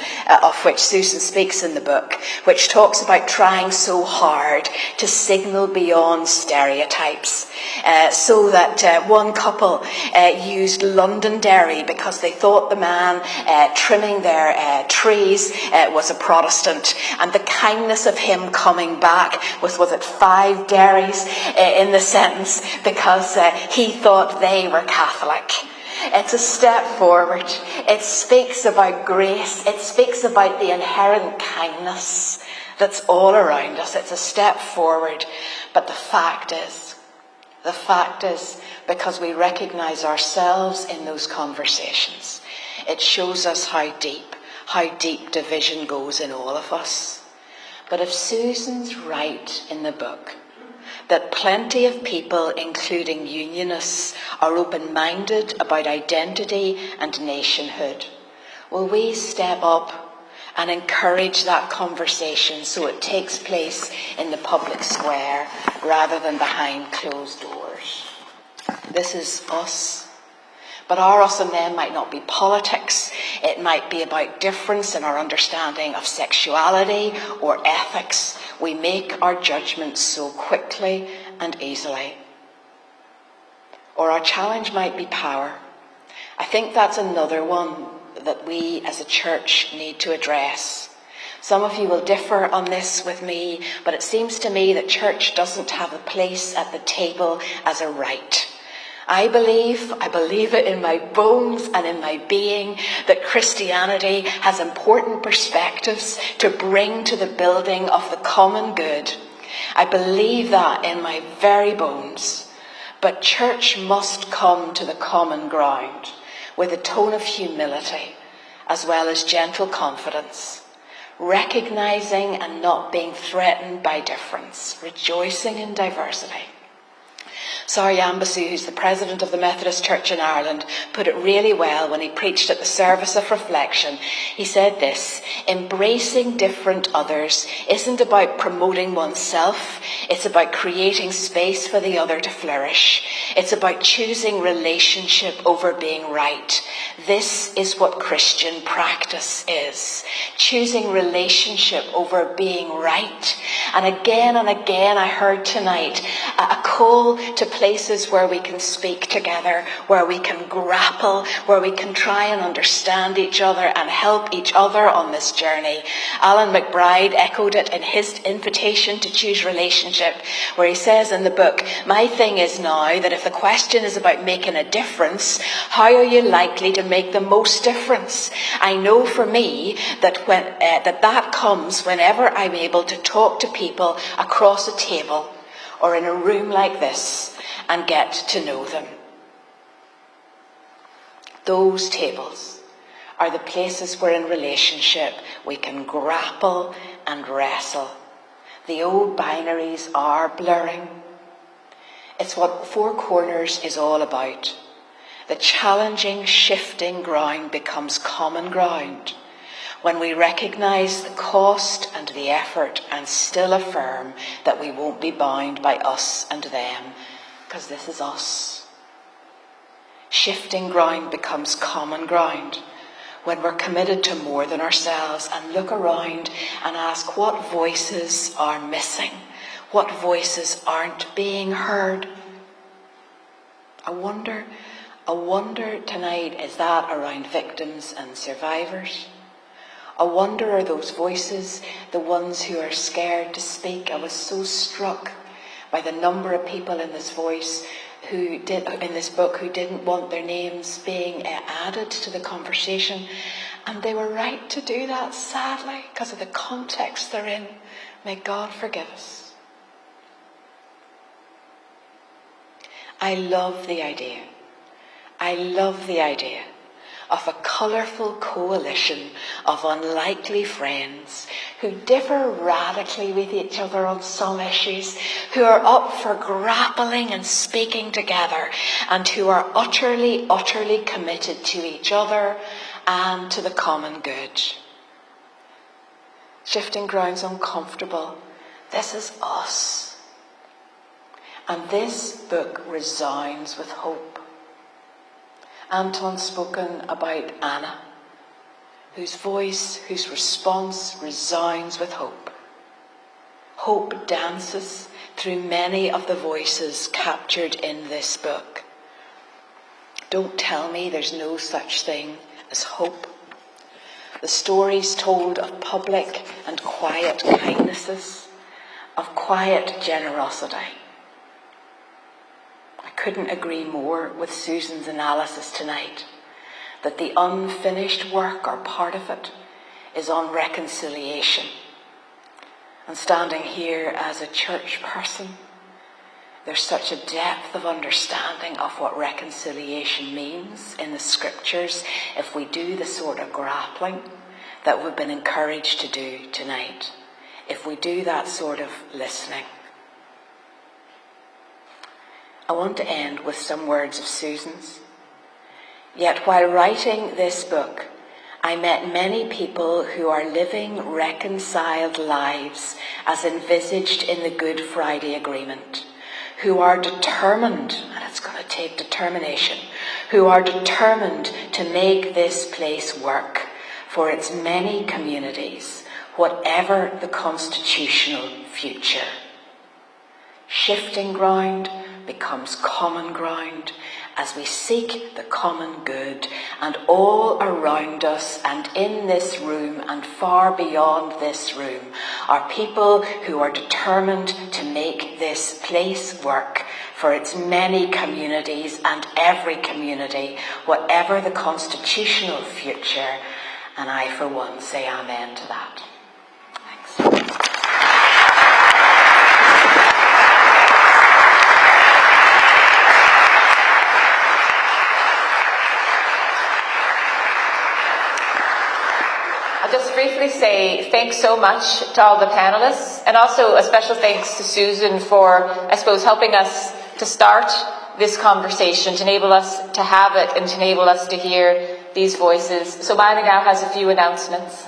of which Susan speaks in the book, which talks about trying so hard to signal beyond stereotypes. So that one couple used Londonderry because they thought the man trimming their trees was a Protestant, and the kindness of him coming back was it 5 dairies in the sentence, because he thought they were Catholic. It's a step forward. It speaks about grace. It speaks about the inherent kindness that's all around us. It's a step forward. But the fact is, because we recognize ourselves in those conversations, it shows us how deep division goes in all of us. But if Susan's right in the book, that plenty of people, including unionists, are open-minded about identity and nationhood, will we step up and encourage that conversation so it takes place in the public square rather than behind closed doors? This is us. But our us and them might not be politics. It might be about difference in our understanding of sexuality or ethics. We make our judgments so quickly and easily. Or our challenge might be power. I think that's another one that we as a church need to address. Some of you will differ on this with me, but it seems to me that church doesn't have a place at the table as a right. I believe it in my bones and in my being, that Christianity has important perspectives to bring to the building of the common good. I believe that in my very bones. But church must come to the common ground with a tone of humility as well as gentle confidence, recognizing and not being threatened by difference, rejoicing in diversity. Sir Jan Carson, who's the president of the Methodist Church in Ireland, put it really well when he preached at the service of reflection. He said this: embracing different others isn't about promoting oneself, it's about creating space for the other to flourish. It's about choosing relationship over being right. This is what Christian practice is. Choosing relationship over being right. And again I heard tonight a call to places where we can speak together, where we can grapple, where we can try and understand each other and help each other on this journey. Alan McBride echoed it in his invitation to choose relationship, where he says in the book, my thing is now that if the question is about making a difference, how are you likely to make the most difference? I know for me that that comes whenever I'm able to talk to people across a table or in a room like this and get to know them. Those tables are the places where in relationship we can grapple and wrestle. The old binaries are blurring. It's what Four Corners is all about. The challenging, shifting ground becomes common ground when we recognise the cost and the effort and still affirm that we won't be bound by us and them, because this is us. Shifting ground becomes common ground when we're committed to more than ourselves and look around and ask what voices are missing, what voices aren't being heard. I wonder tonight, is that around victims and survivors? I wonder, are those voices the ones who are scared to speak? I was so struck by the number of people in this book who didn't want their names being added to the conversation, and they were right to do that, sadly, because of the context they're in. May God forgive us. I love the idea of a colourful coalition of unlikely friends who differ radically with each other on some issues, who are up for grappling and speaking together, and who are utterly, utterly committed to each other and to the common good. Shifting ground's uncomfortable. This is us. And this book resounds with hope. Anton's spoken about Anna, whose voice, whose response resounds with hope. Hope dances through many of the voices captured in this book. Don't tell me there's no such thing as hope. The stories told of public and quiet kindnesses, of quiet generosity. I couldn't agree more with Susan's analysis tonight, that the unfinished work, or part of it, is on reconciliation. And standing here as a church person, there's such a depth of understanding of what reconciliation means in the scriptures if we do the sort of grappling that we've been encouraged to do tonight, if we do that sort of listening. I want to end with some words of Susan's. Yet while writing this book, I met many people who are living reconciled lives as envisaged in the Good Friday Agreement, who are determined, and it's going to take determination, who are determined to make this place work for its many communities, whatever the constitutional future. Shifting ground becomes common ground as we seek the common good, and all around us and in this room and far beyond this room are people who are determined to make this place work for its many communities and every community, whatever the constitutional future. And I, for one, say amen to that. Thanks.
I'll just briefly say thanks so much to all the panelists, and also a special thanks to Susan for, I suppose, helping us to start this conversation, to enable us to have it and to enable us to hear these voices. So Maya now has a few announcements.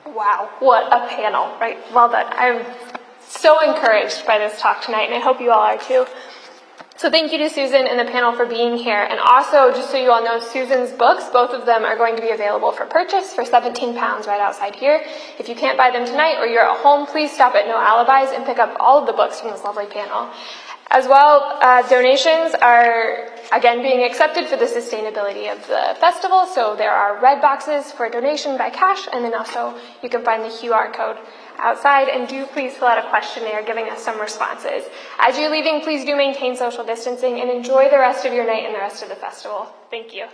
Wow, what a panel, right? Well done. I'm so encouraged by this talk tonight, and I hope you all are too. So thank you to Susan and the panel for being here. And also, just so you all know, Susan's books, both of them are going to be available for purchase for £17 right outside here. If you can't buy them tonight or you're at home, please stop at No Alibis and pick up all of the books from this lovely panel. As well, donations are again being accepted for the sustainability of the festival. So there are red boxes for donation by cash, and then also you can find the QR code outside, and do please fill out a questionnaire giving us some responses. As you're leaving, please do maintain social distancing and enjoy the rest of your night and the rest of the festival. Thank you.